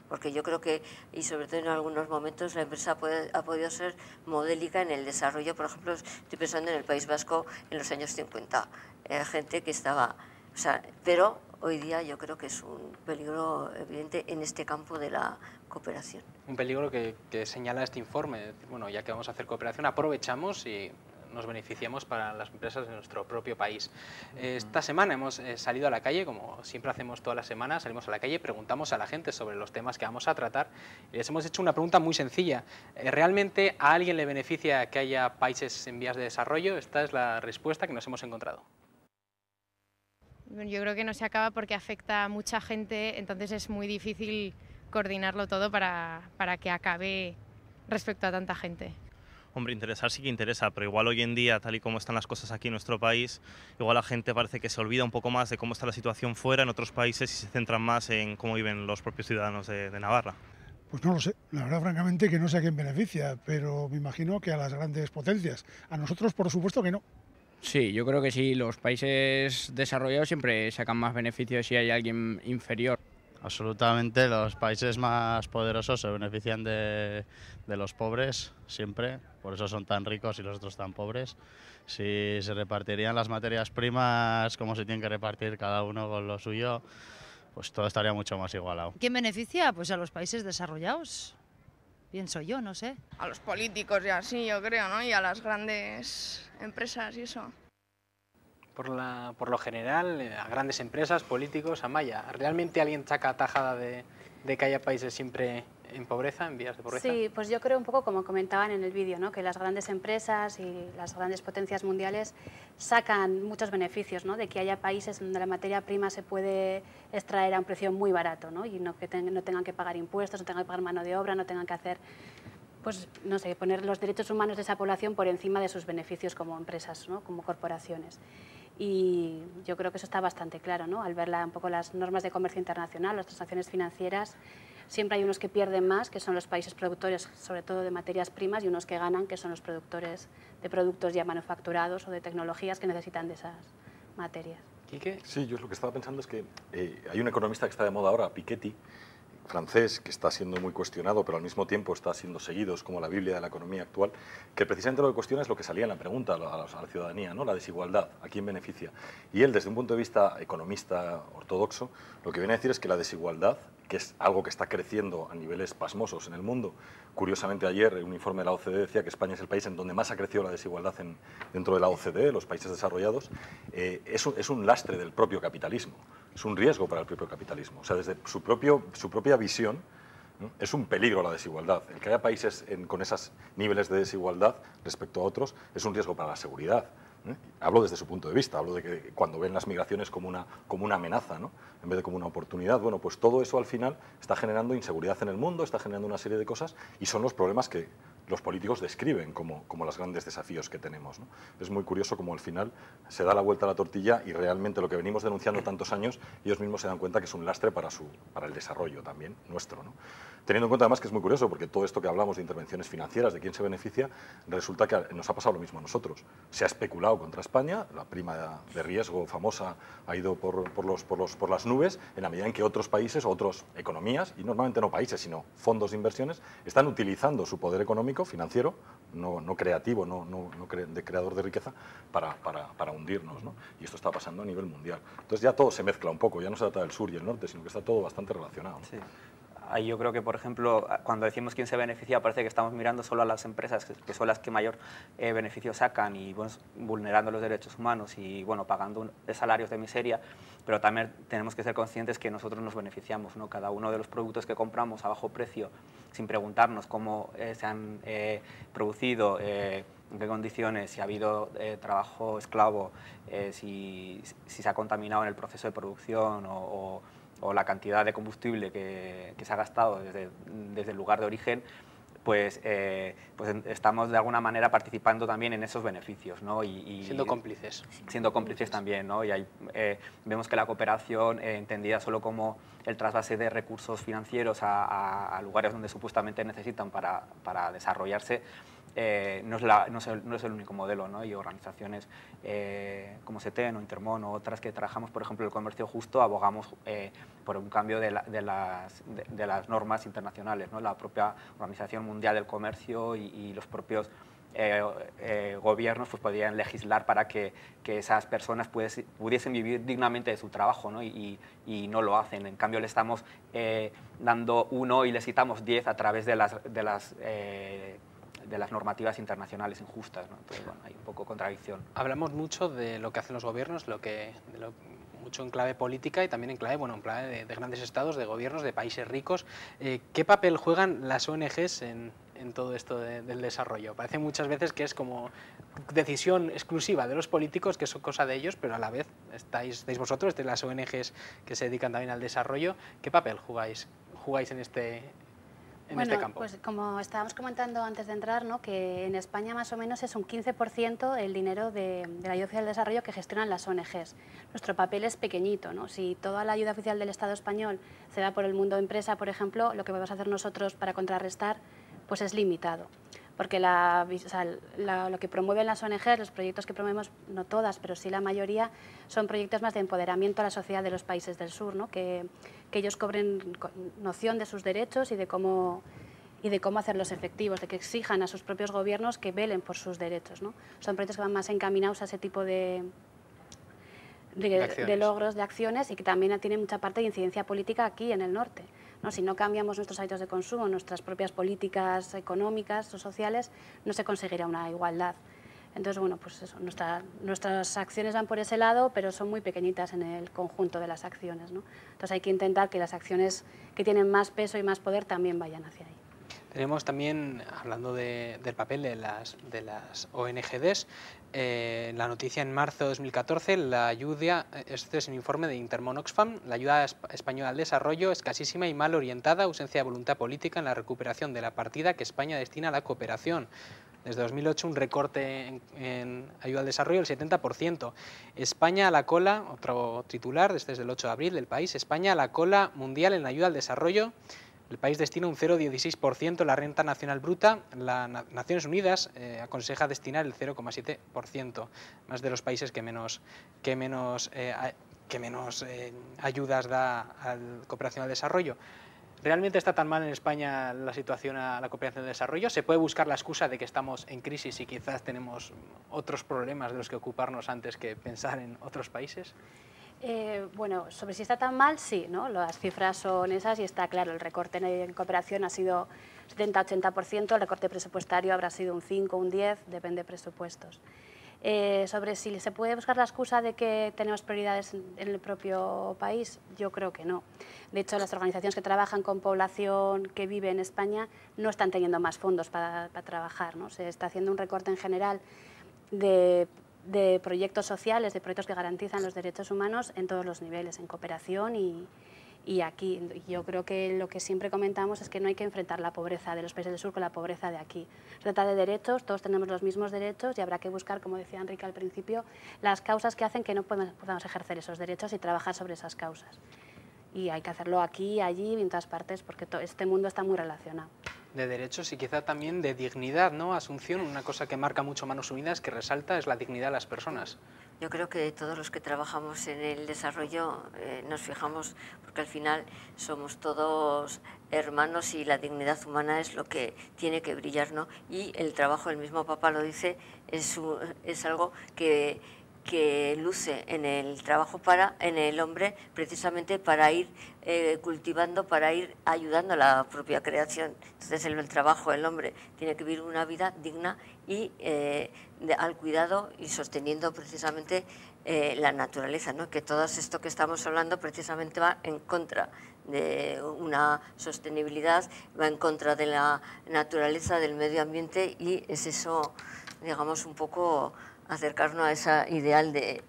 [SPEAKER 7] porque yo creo que, y sobre todo en algunos momentos, la empresa ha podido ser modélica en el desarrollo. Por ejemplo, estoy pensando en el País Vasco en los años 50, gente que estaba... O sea, pero hoy día yo creo que es un peligro evidente en este campo de la cooperación.
[SPEAKER 1] Un peligro que señala este informe. Bueno, ya que vamos a hacer cooperación, aprovechamos y nos beneficiamos para las empresas de nuestro propio país. Esta semana hemos salido a la calle, como siempre hacemos todas las semanas, salimos a la calle, preguntamos a la gente sobre los temas que vamos a tratar y les hemos hecho una pregunta muy sencilla. ¿Realmente a alguien le beneficia que haya países en vías de desarrollo? Esta es la respuesta que nos hemos encontrado.
[SPEAKER 8] Yo creo que no se acaba porque afecta a mucha gente, entonces es muy difícil coordinarlo todo para que acabe respecto a tanta gente.
[SPEAKER 9] Hombre, interesar sí que interesa, pero igual hoy en día, tal y como están las cosas aquí en nuestro país, igual la gente parece que se olvida un poco más de cómo está la situación fuera en otros países y se centran más en cómo viven los propios ciudadanos de Navarra.
[SPEAKER 10] Pues no lo sé, la verdad francamente que no sé a quién beneficia, pero me imagino que a las grandes potencias. A nosotros por supuesto que no.
[SPEAKER 11] Sí, yo creo que sí, los países desarrollados siempre sacan más beneficios si hay alguien inferior.
[SPEAKER 12] Absolutamente, los países más poderosos se benefician de los pobres siempre, por eso son tan ricos y los otros tan pobres. Si se repartirían las materias primas como se tienen que repartir cada uno con lo suyo, pues todo estaría mucho más igualado.
[SPEAKER 13] ¿Quién beneficia? Pues a los países desarrollados, pienso yo, no sé.
[SPEAKER 14] A los políticos y así, yo creo, ¿no? Y a las grandes empresas y eso.
[SPEAKER 1] Por lo general, a grandes empresas, políticos, Amaya, ¿realmente alguien saca tajada de que haya países siempre en pobreza, en vías de pobreza?
[SPEAKER 15] Sí, pues yo creo un poco como comentaban en el vídeo, ¿no? Que las grandes empresas y las grandes potencias mundiales sacan muchos beneficios, ¿no? De que haya países donde la materia prima se puede extraer a un precio muy barato, ¿no? Y no tengan que pagar impuestos, no tengan que pagar mano de obra, no tengan que hacer, pues no sé, poner los derechos humanos de esa población por encima de sus beneficios como empresas, ¿no? Como corporaciones. Y yo creo que eso está bastante claro, ¿no? Al ver un poco las normas de comercio internacional, las transacciones financieras, siempre hay unos que pierden más, que son los países productores, sobre todo de materias primas, y unos que ganan, que son los productores de productos ya manufacturados o de tecnologías que necesitan de esas materias.
[SPEAKER 1] ¿Quique?
[SPEAKER 6] Sí, yo lo que estaba pensando es que hay un economista que está de moda ahora, Piketty, francés, que está siendo muy cuestionado, pero al mismo tiempo está siendo seguido, es como la Biblia de la economía actual, que precisamente lo que cuestiona es lo que salía en la pregunta a la ciudadanía, ¿no? La desigualdad, ¿a quién beneficia? Y él, desde un punto de vista economista ortodoxo, lo que viene a decir es que la desigualdad, que es algo que está creciendo a niveles pasmosos en el mundo, curiosamente ayer un informe de la OCDE decía que España es el país en donde más ha crecido la desigualdad dentro de la OCDE, los países desarrollados, es un lastre del propio capitalismo. Es un riesgo para el propio capitalismo. O sea, desde su propia visión, ¿no? Es un peligro la desigualdad. El que haya países con esos niveles de desigualdad respecto a otros es un riesgo para la seguridad. Hablo desde su punto de vista, hablo de que cuando ven las migraciones como una amenaza, ¿no? En vez de como una oportunidad. Bueno, pues todo eso al final está generando inseguridad en el mundo, está generando una serie de cosas y son los problemas que los políticos describen como los grandes desafíos que tenemos, ¿no? Es muy curioso cómo al final se da la vuelta a la tortilla y realmente lo que venimos denunciando tantos años, ellos mismos se dan cuenta que es un lastre para el desarrollo también nuestro, ¿no? Teniendo en cuenta además que es muy curioso porque todo esto que hablamos de intervenciones financieras, de quién se beneficia, resulta que nos ha pasado lo mismo a nosotros. Se ha especulado contra España, la prima de riesgo famosa ha ido por las nubes, en la medida en que otros países o otras economías, y normalmente no países, sino fondos de inversiones, están utilizando su poder económico, financiero, no creativo, de creador de riqueza, para hundirnos, ¿no? Y esto está pasando a nivel mundial. Entonces ya todo se mezcla un poco, ya no se trata del sur y el norte, sino que está todo bastante relacionado, ¿no?
[SPEAKER 16] Sí. Ahí yo creo que, por ejemplo, cuando decimos quién se beneficia, parece que estamos mirando solo a las empresas, que son las que mayor beneficio sacan y bueno, vulnerando los derechos humanos y bueno, pagando salarios de miseria, pero también tenemos que ser conscientes que nosotros nos beneficiamos, ¿no? Cada uno de los productos que compramos a bajo precio, sin preguntarnos cómo se han producido, en qué condiciones, si ha habido trabajo esclavo, si se ha contaminado en el proceso de producción o la cantidad de combustible que se ha gastado desde el lugar de origen, pues estamos de alguna manera participando también en esos beneficios, ¿no? Y
[SPEAKER 1] siendo cómplices.
[SPEAKER 16] Siendo cómplices también, ¿no? Y ahí vemos que la cooperación, entendida solo como el trasvase de recursos financieros a lugares donde supuestamente necesitan para desarrollarse, no es el único modelo, ¿no? Y organizaciones como SETEN o Intermón o otras que trabajamos, por ejemplo, el comercio justo, abogamos por un cambio de las normas internacionales, ¿no? La propia Organización Mundial del Comercio y los propios gobiernos pues, podían legislar para que esas personas pudiesen vivir dignamente de su trabajo, ¿no? Y no lo hacen. En cambio, le estamos dando 1 y les quitamos 10 a través de las normativas internacionales injustas, ¿no? Entonces, bueno, hay un poco contradicción.
[SPEAKER 1] Hablamos mucho de lo que hacen los gobiernos, mucho en clave política y también en clave, en clave de grandes estados, de gobiernos, de países ricos. ¿Qué papel juegan las ONGs en todo esto del desarrollo? Parece muchas veces que es como decisión exclusiva de los políticos, que es cosa de ellos, pero a la vez estáis vosotros, de las ONGs que se dedican también al desarrollo. ¿Qué papel jugáis en este en este campo?
[SPEAKER 15] Pues como estábamos comentando antes de entrar, ¿no? Que en España más o menos es un 15% el dinero de la ayuda oficial al desarrollo que gestionan las ONGs. Nuestro papel es pequeñito, ¿no? Si toda la ayuda oficial del Estado español se da por el mundo empresa, por ejemplo, lo que podemos hacer nosotros para contrarrestar pues es limitado. Porque lo que promueven las ONGs, los proyectos que promovemos, no todas, pero sí la mayoría, son proyectos más de empoderamiento a la sociedad de los países del sur, ¿no? Que ellos cobren noción de sus derechos y de cómo hacerlos efectivos, de que exijan a sus propios gobiernos que velen por sus derechos, ¿no? Son proyectos que van más encaminados a ese tipo de logros, de acciones, y que también tienen mucha parte de incidencia política aquí en el norte, ¿no? Si no cambiamos nuestros hábitos de consumo, nuestras propias políticas económicas o sociales, no se conseguirá una igualdad. Entonces, bueno, pues eso, nuestras acciones van por ese lado, pero son muy pequeñitas en el conjunto de las acciones, ¿no? Entonces hay que intentar que las acciones que tienen más peso y más poder también vayan hacia ahí.
[SPEAKER 1] Tenemos también, hablando del papel de las ONGs, la noticia en marzo de 2014, la ayuda, este es un informe de Intermon Oxfam, la ayuda española al desarrollo escasísima y mal orientada, ausencia de voluntad política en la recuperación de la partida que España destina a la cooperación. Desde 2008 un recorte en ayuda al desarrollo del 70%. España a la cola, otro titular desde el 8 de abril del país, España a la cola mundial en ayuda al desarrollo. El país destina un 0,16% de la renta nacional bruta. Las Naciones Unidas aconseja destinar el 0,7%, más de los países que menos ayudas da a la cooperación al desarrollo. ¿Realmente está tan mal en España la situación a la cooperación al desarrollo? ¿Se puede buscar la excusa de que estamos en crisis y quizás tenemos otros problemas de los que ocuparnos antes que pensar en otros países?
[SPEAKER 15] Bueno, sobre si está tan mal, sí, ¿no? Las cifras son esas y está claro, el recorte en cooperación ha sido 70-80%, el recorte presupuestario habrá sido un 5, un 10, depende de presupuestos. Sobre si se puede buscar la excusa de que tenemos prioridades en el propio país, yo creo que no. De hecho, las organizaciones que trabajan con población que vive en España no están teniendo más fondos para trabajar, ¿no? Se está haciendo un recorte en general de proyectos sociales, de proyectos que garantizan los derechos humanos en todos los niveles, en cooperación y aquí. Yo creo que lo que siempre comentamos es que no hay que enfrentar la pobreza de los países del sur con la pobreza de aquí. Se trata de derechos, todos tenemos los mismos derechos y habrá que buscar, como decía Enrique al principio, las causas que hacen que no podamos ejercer esos derechos y trabajar sobre esas causas. Y hay que hacerlo aquí, allí y en todas partes, porque este mundo está muy relacionado.
[SPEAKER 1] De derechos y quizá también de dignidad, ¿no, Asunción? Una cosa que marca mucho Manos Unidas, que resalta, es la dignidad de las personas.
[SPEAKER 7] Yo creo que todos los que trabajamos en el desarrollo nos fijamos, porque al final somos todos hermanos y la dignidad humana es lo que tiene que brillar, ¿no? Y el trabajo, el mismo Papa lo dice, es algo que luce en el trabajo en el hombre, precisamente para ir cultivando, para ir ayudando a la propia creación. Entonces el trabajo, el hombre, tiene que vivir una vida digna y al cuidado y sosteniendo precisamente la naturaleza, ¿no? Que todo esto que estamos hablando precisamente va en contra de una sostenibilidad, va en contra de la naturaleza, del medio ambiente, y es eso, digamos, un poco acercarnos a ese ideal de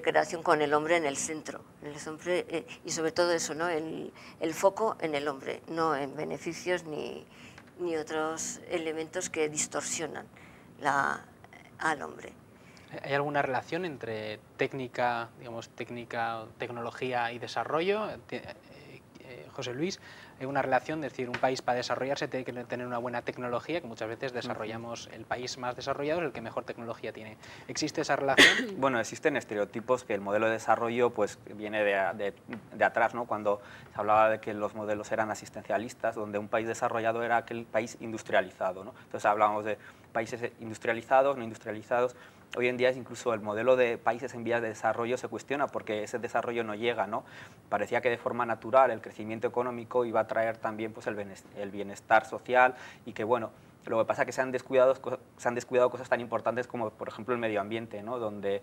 [SPEAKER 7] creación con el hombre en el centro, y sobre todo eso, ¿no? El foco en el hombre, no en beneficios ni otros elementos que distorsionan al hombre.
[SPEAKER 1] ¿Hay alguna relación entre tecnología y desarrollo? José Luis, ¿hay una relación? Es decir, un país para desarrollarse tiene que tener una buena tecnología, que muchas veces desarrollamos, el país más desarrollado es el que mejor tecnología tiene. ¿Existe esa relación?
[SPEAKER 16] Bueno, existen estereotipos que el modelo de desarrollo pues viene de atrás, ¿no? Cuando se hablaba de que los modelos eran asistencialistas, donde un país desarrollado era aquel país industrializado, ¿no? Entonces hablábamos de países industrializados, no industrializados. Hoy en día incluso el modelo de países en vías de desarrollo se cuestiona porque ese desarrollo no llega, ¿no? Parecía que de forma natural el crecimiento económico iba a traer también pues, el bienestar social, y que, bueno, lo que pasa es que se han descuidado cosas tan importantes como, por ejemplo, el medio ambiente, ¿no? Donde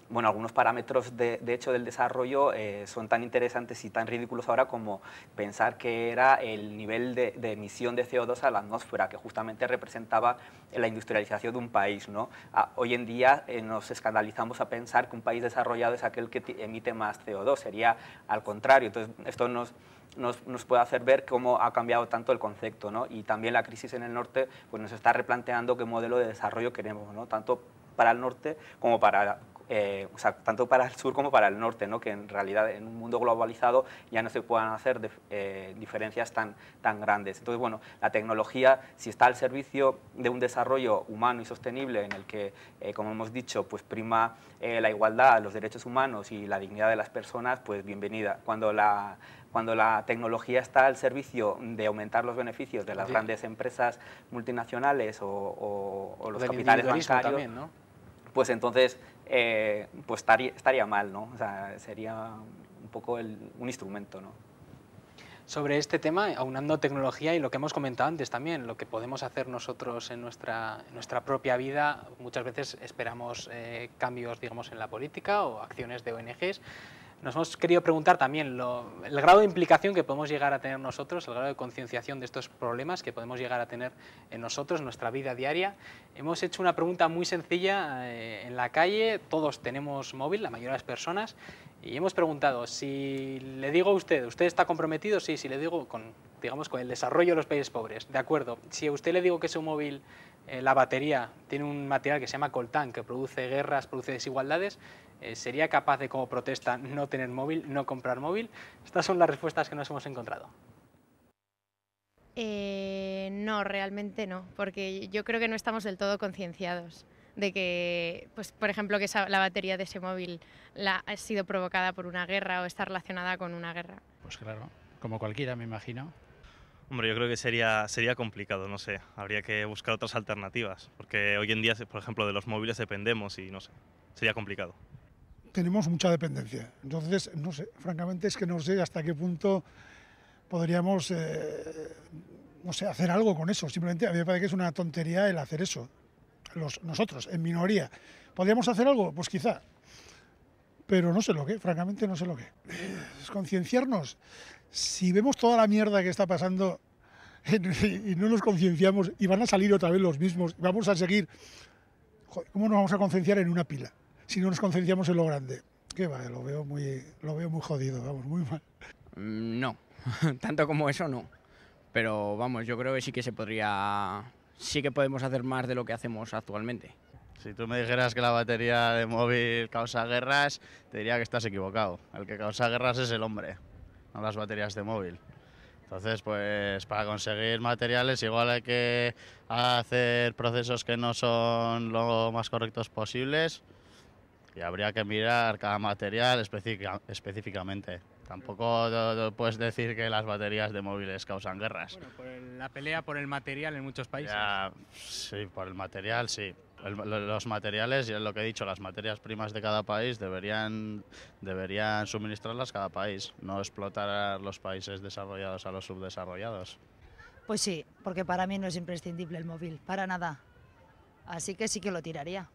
[SPEAKER 16] bueno, algunos parámetros de hecho del desarrollo son tan interesantes y tan ridículos ahora como pensar que era el nivel de emisión de CO2 a la atmósfera, que justamente representaba la industrialización de un país, ¿no? Hoy en día nos escandalizamos a pensar que un país desarrollado es aquel que emite más CO2, sería al contrario. Entonces esto nos nos puede hacer ver cómo ha cambiado tanto el concepto, ¿no? Y también la crisis en el norte pues nos está replanteando qué modelo de desarrollo queremos, ¿no? Tanto para el norte como para... o sea, tanto para el sur como para el norte, ¿no? Que en realidad en un mundo globalizado ya no se puedan hacer diferencias tan grandes. Entonces, bueno, la tecnología, si está al servicio de un desarrollo humano y sostenible en el que, como hemos dicho, pues prima la igualdad, los derechos humanos y la dignidad de las personas, pues bienvenida. Cuando la tecnología está al servicio de aumentar los beneficios de las grandes empresas multinacionales o los capitales bancarios, también, ¿no? Pues entonces pues estaría mal, ¿no? O sea, sería un poco un instrumento, ¿no?
[SPEAKER 1] Sobre este tema, aunando tecnología y lo que hemos comentado antes también, lo que podemos hacer nosotros en nuestra propia vida, muchas veces esperamos cambios, digamos, en la política o acciones de ONGs. Nos hemos querido preguntar también el grado de implicación que podemos llegar a tener nosotros, el grado de concienciación de estos problemas que podemos llegar a tener en nosotros, en nuestra vida diaria. Hemos hecho una pregunta muy sencilla en la calle, todos tenemos móvil, la mayoría de las personas, y hemos preguntado, si le digo a usted está comprometido, sí, si le digo digamos, con el desarrollo de los países pobres, de acuerdo. Si a usted le digo que su móvil, la batería, tiene un material que se llama coltán, que produce guerras, produce desigualdades, ¿sería capaz de, como protesta, no tener móvil, no comprar móvil? Estas son las respuestas que nos hemos encontrado.
[SPEAKER 8] No, realmente no, porque yo creo que no estamos del todo concienciados de que, pues, por ejemplo, que la batería de ese móvil ha sido provocada por una guerra o está relacionada con una guerra.
[SPEAKER 17] Pues claro, como cualquiera, me imagino.
[SPEAKER 9] Hombre, yo creo que sería complicado, no sé, habría que buscar otras alternativas, porque hoy en día, por ejemplo, de los móviles dependemos y no sé, sería complicado.
[SPEAKER 10] Tenemos mucha dependencia, entonces, no sé, francamente es que no sé hasta qué punto podríamos, no sé, hacer algo con eso. Simplemente a mí me parece que es una tontería el hacer eso, nosotros, en minoría. ¿Podríamos hacer algo? Pues quizá, pero no sé lo que, francamente no sé lo que. Es concienciarnos. Si vemos toda la mierda que está pasando y no nos concienciamos y van a salir otra vez los mismos, vamos a seguir, joder, ¿cómo nos vamos a concienciar en una pila si no nos concienciamos en lo grande? ¿Qué va? Lo veo muy jodido, vamos, muy mal.
[SPEAKER 11] No, tanto como eso no, pero vamos, yo creo que sí que sí que podemos hacer más de lo que hacemos actualmente.
[SPEAKER 12] Si tú me dijeras que la batería de móvil causa guerras, te diría que estás equivocado. El que causa guerras es el hombre, no las baterías de móvil. Entonces, pues para conseguir materiales igual hay que hacer procesos que no son lo más correctos posibles y habría que mirar cada material específicamente. Tampoco puedes decir que las baterías de móviles causan guerras.
[SPEAKER 11] Bueno, por la pelea por el material en muchos países.
[SPEAKER 12] Ya, sí, por el material, sí. Los materiales, y es lo que he dicho, las materias primas de cada país deberían suministrarlas cada país, no explotar a los países desarrollados a los subdesarrollados.
[SPEAKER 13] Pues sí, porque para mí no es imprescindible el móvil, para nada. Así que sí que lo tiraría.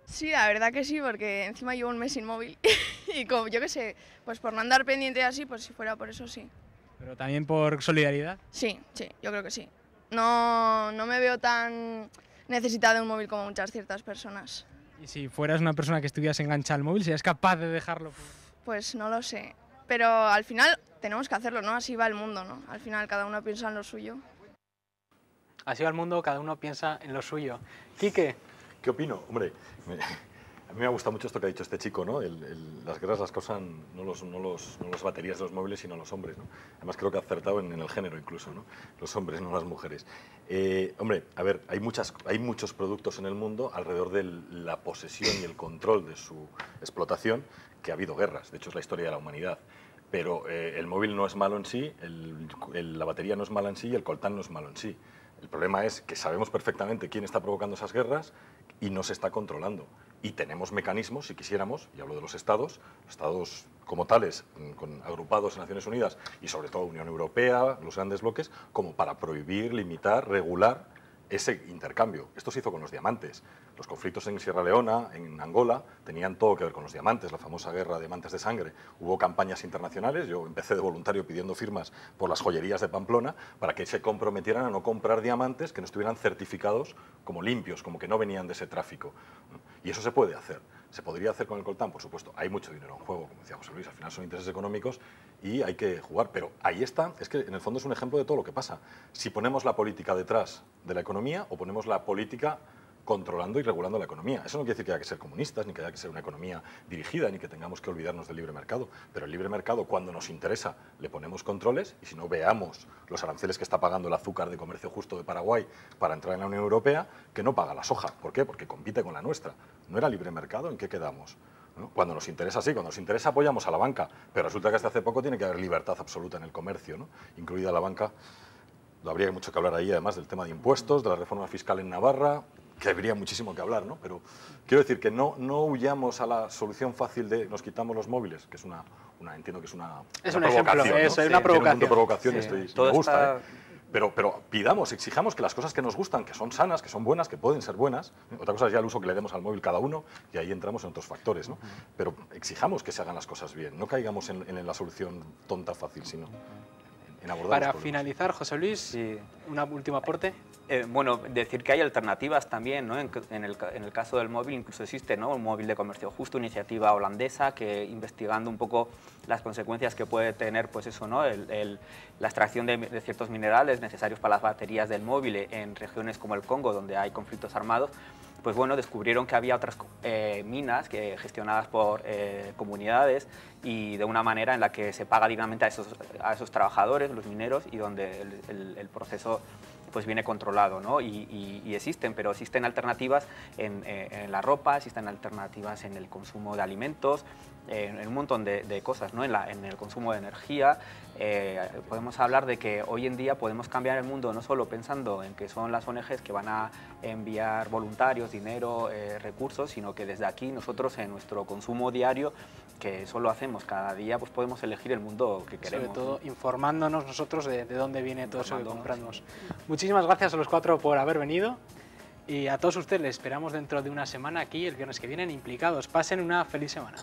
[SPEAKER 14] Sí, la verdad que sí, porque encima llevo un mes sin móvil y como yo qué sé, pues por no andar pendiente así, pues si fuera por eso sí.
[SPEAKER 11] ¿Pero también por solidaridad?
[SPEAKER 14] Sí, yo creo que sí. No me veo tan necesitada de un móvil como ciertas personas.
[SPEAKER 11] ¿Y si fueras una persona que estuvieras enganchada al móvil, serías capaz de dejarlo?
[SPEAKER 14] Pues no lo sé, pero al final tenemos que hacerlo, ¿no? Así va el mundo, ¿no? Al final cada uno piensa en lo suyo.
[SPEAKER 1] Así va el mundo, cada uno piensa en lo suyo. Quique.
[SPEAKER 6] ¿Qué opino? Hombre, a mí me ha gustado mucho esto que ha dicho este chico, ¿no? Las guerras las causan no las baterías de los móviles, sino los hombres, ¿no? Además creo que ha acertado en el género incluso, ¿no? Los hombres, no las mujeres. Hombre, a ver, hay muchos productos en el mundo alrededor de la posesión y el control de su explotación que ha habido guerras. De hecho, es la historia de la humanidad. Pero el móvil no es malo en sí, la batería no es mala en sí y el coltán no es malo en sí. El problema es que sabemos perfectamente quién está provocando esas guerras y no se está controlando. Y tenemos mecanismos, si quisiéramos, y hablo de los estados como tales, agrupados en Naciones Unidas y sobre todo Unión Europea, los grandes bloques, como para prohibir, limitar, regular ese intercambio. Esto se hizo con los diamantes. Los conflictos en Sierra Leona, en Angola, tenían todo que ver con los diamantes, la famosa guerra de diamantes de sangre. Hubo campañas internacionales, yo empecé de voluntario pidiendo firmas por las joyerías de Pamplona para que se comprometieran a no comprar diamantes que no estuvieran certificados como limpios, como que no venían de ese tráfico. Y eso se puede hacer. ¿Se podría hacer con el coltán? Por supuesto, hay mucho dinero en juego, como decía José Luis, al final son intereses económicos y hay que jugar, pero ahí está, es que en el fondo es un ejemplo de todo lo que pasa. Si ponemos la política detrás de la economía o ponemos la política controlando y regulando la economía. Eso no quiere decir que haya que ser comunistas, ni que haya que ser una economía dirigida, ni que tengamos que olvidarnos del libre mercado, pero el libre mercado, cuando nos interesa, le ponemos controles, y si no, veamos los aranceles que está pagando el azúcar de comercio justo de Paraguay para entrar en la Unión Europea, que no paga la soja. ¿Por qué? Porque compite con la nuestra. ¿No era libre mercado? ¿En qué quedamos? ¿No? Cuando nos interesa, sí, cuando nos interesa apoyamos a la banca, pero resulta que hasta hace poco tiene que haber libertad absoluta en el comercio, ¿no? Incluida la banca. Habría mucho que hablar ahí, además del tema de impuestos, de la reforma fiscal en Navarra, que habría muchísimo que hablar, ¿no? Pero quiero decir que no huyamos a la solución fácil de nos quitamos los móviles, que es entiendo que es una
[SPEAKER 1] ejemplo,
[SPEAKER 6] ¿no?
[SPEAKER 1] Es una provocación.
[SPEAKER 6] Tiene un punto de provocación,
[SPEAKER 1] Sí.
[SPEAKER 6] me gusta, Pero pidamos, exijamos que las cosas que nos gustan, que son sanas, que son buenas, que pueden ser buenas, otra cosa es ya el uso que le demos al móvil cada uno, y ahí entramos en otros factores, ¿no? Pero exijamos que se hagan las cosas bien, no caigamos en la solución tonta fácil, sino en abordar
[SPEAKER 1] Para
[SPEAKER 6] los problemas.
[SPEAKER 1] finalizar, José Luis, un último aporte.
[SPEAKER 16] Bueno, decir que hay alternativas también, ¿no? En el caso del móvil incluso existe, ¿no? Un móvil de comercio justo, iniciativa holandesa, que investigando un poco las consecuencias que puede tener, pues eso, ¿no? La extracción de ciertos minerales necesarios para las baterías del móvil en regiones como el Congo, donde hay conflictos armados, pues bueno, descubrieron que había otras minas gestionadas por comunidades y de una manera en la que se paga dignamente a esos trabajadores, los mineros, y donde el proceso pues viene controlado, ¿no? Y existen, pero existen alternativas en la ropa, existen alternativas en el consumo de alimentos, en un montón de cosas, ¿no? En el consumo de energía. Podemos hablar de que hoy en día podemos cambiar el mundo no solo pensando en que son las ONGs que van a enviar voluntarios, dinero, recursos, sino que desde aquí nosotros en nuestro consumo diario, que solo hacemos cada día, pues podemos elegir el mundo que queremos.
[SPEAKER 1] Sobre todo informándonos nosotros de dónde viene todo eso que compramos. Muchísimas gracias a los cuatro por haber venido y a todos ustedes les esperamos dentro de una semana aquí, el viernes que viene, en Implicados. Pasen una feliz semana.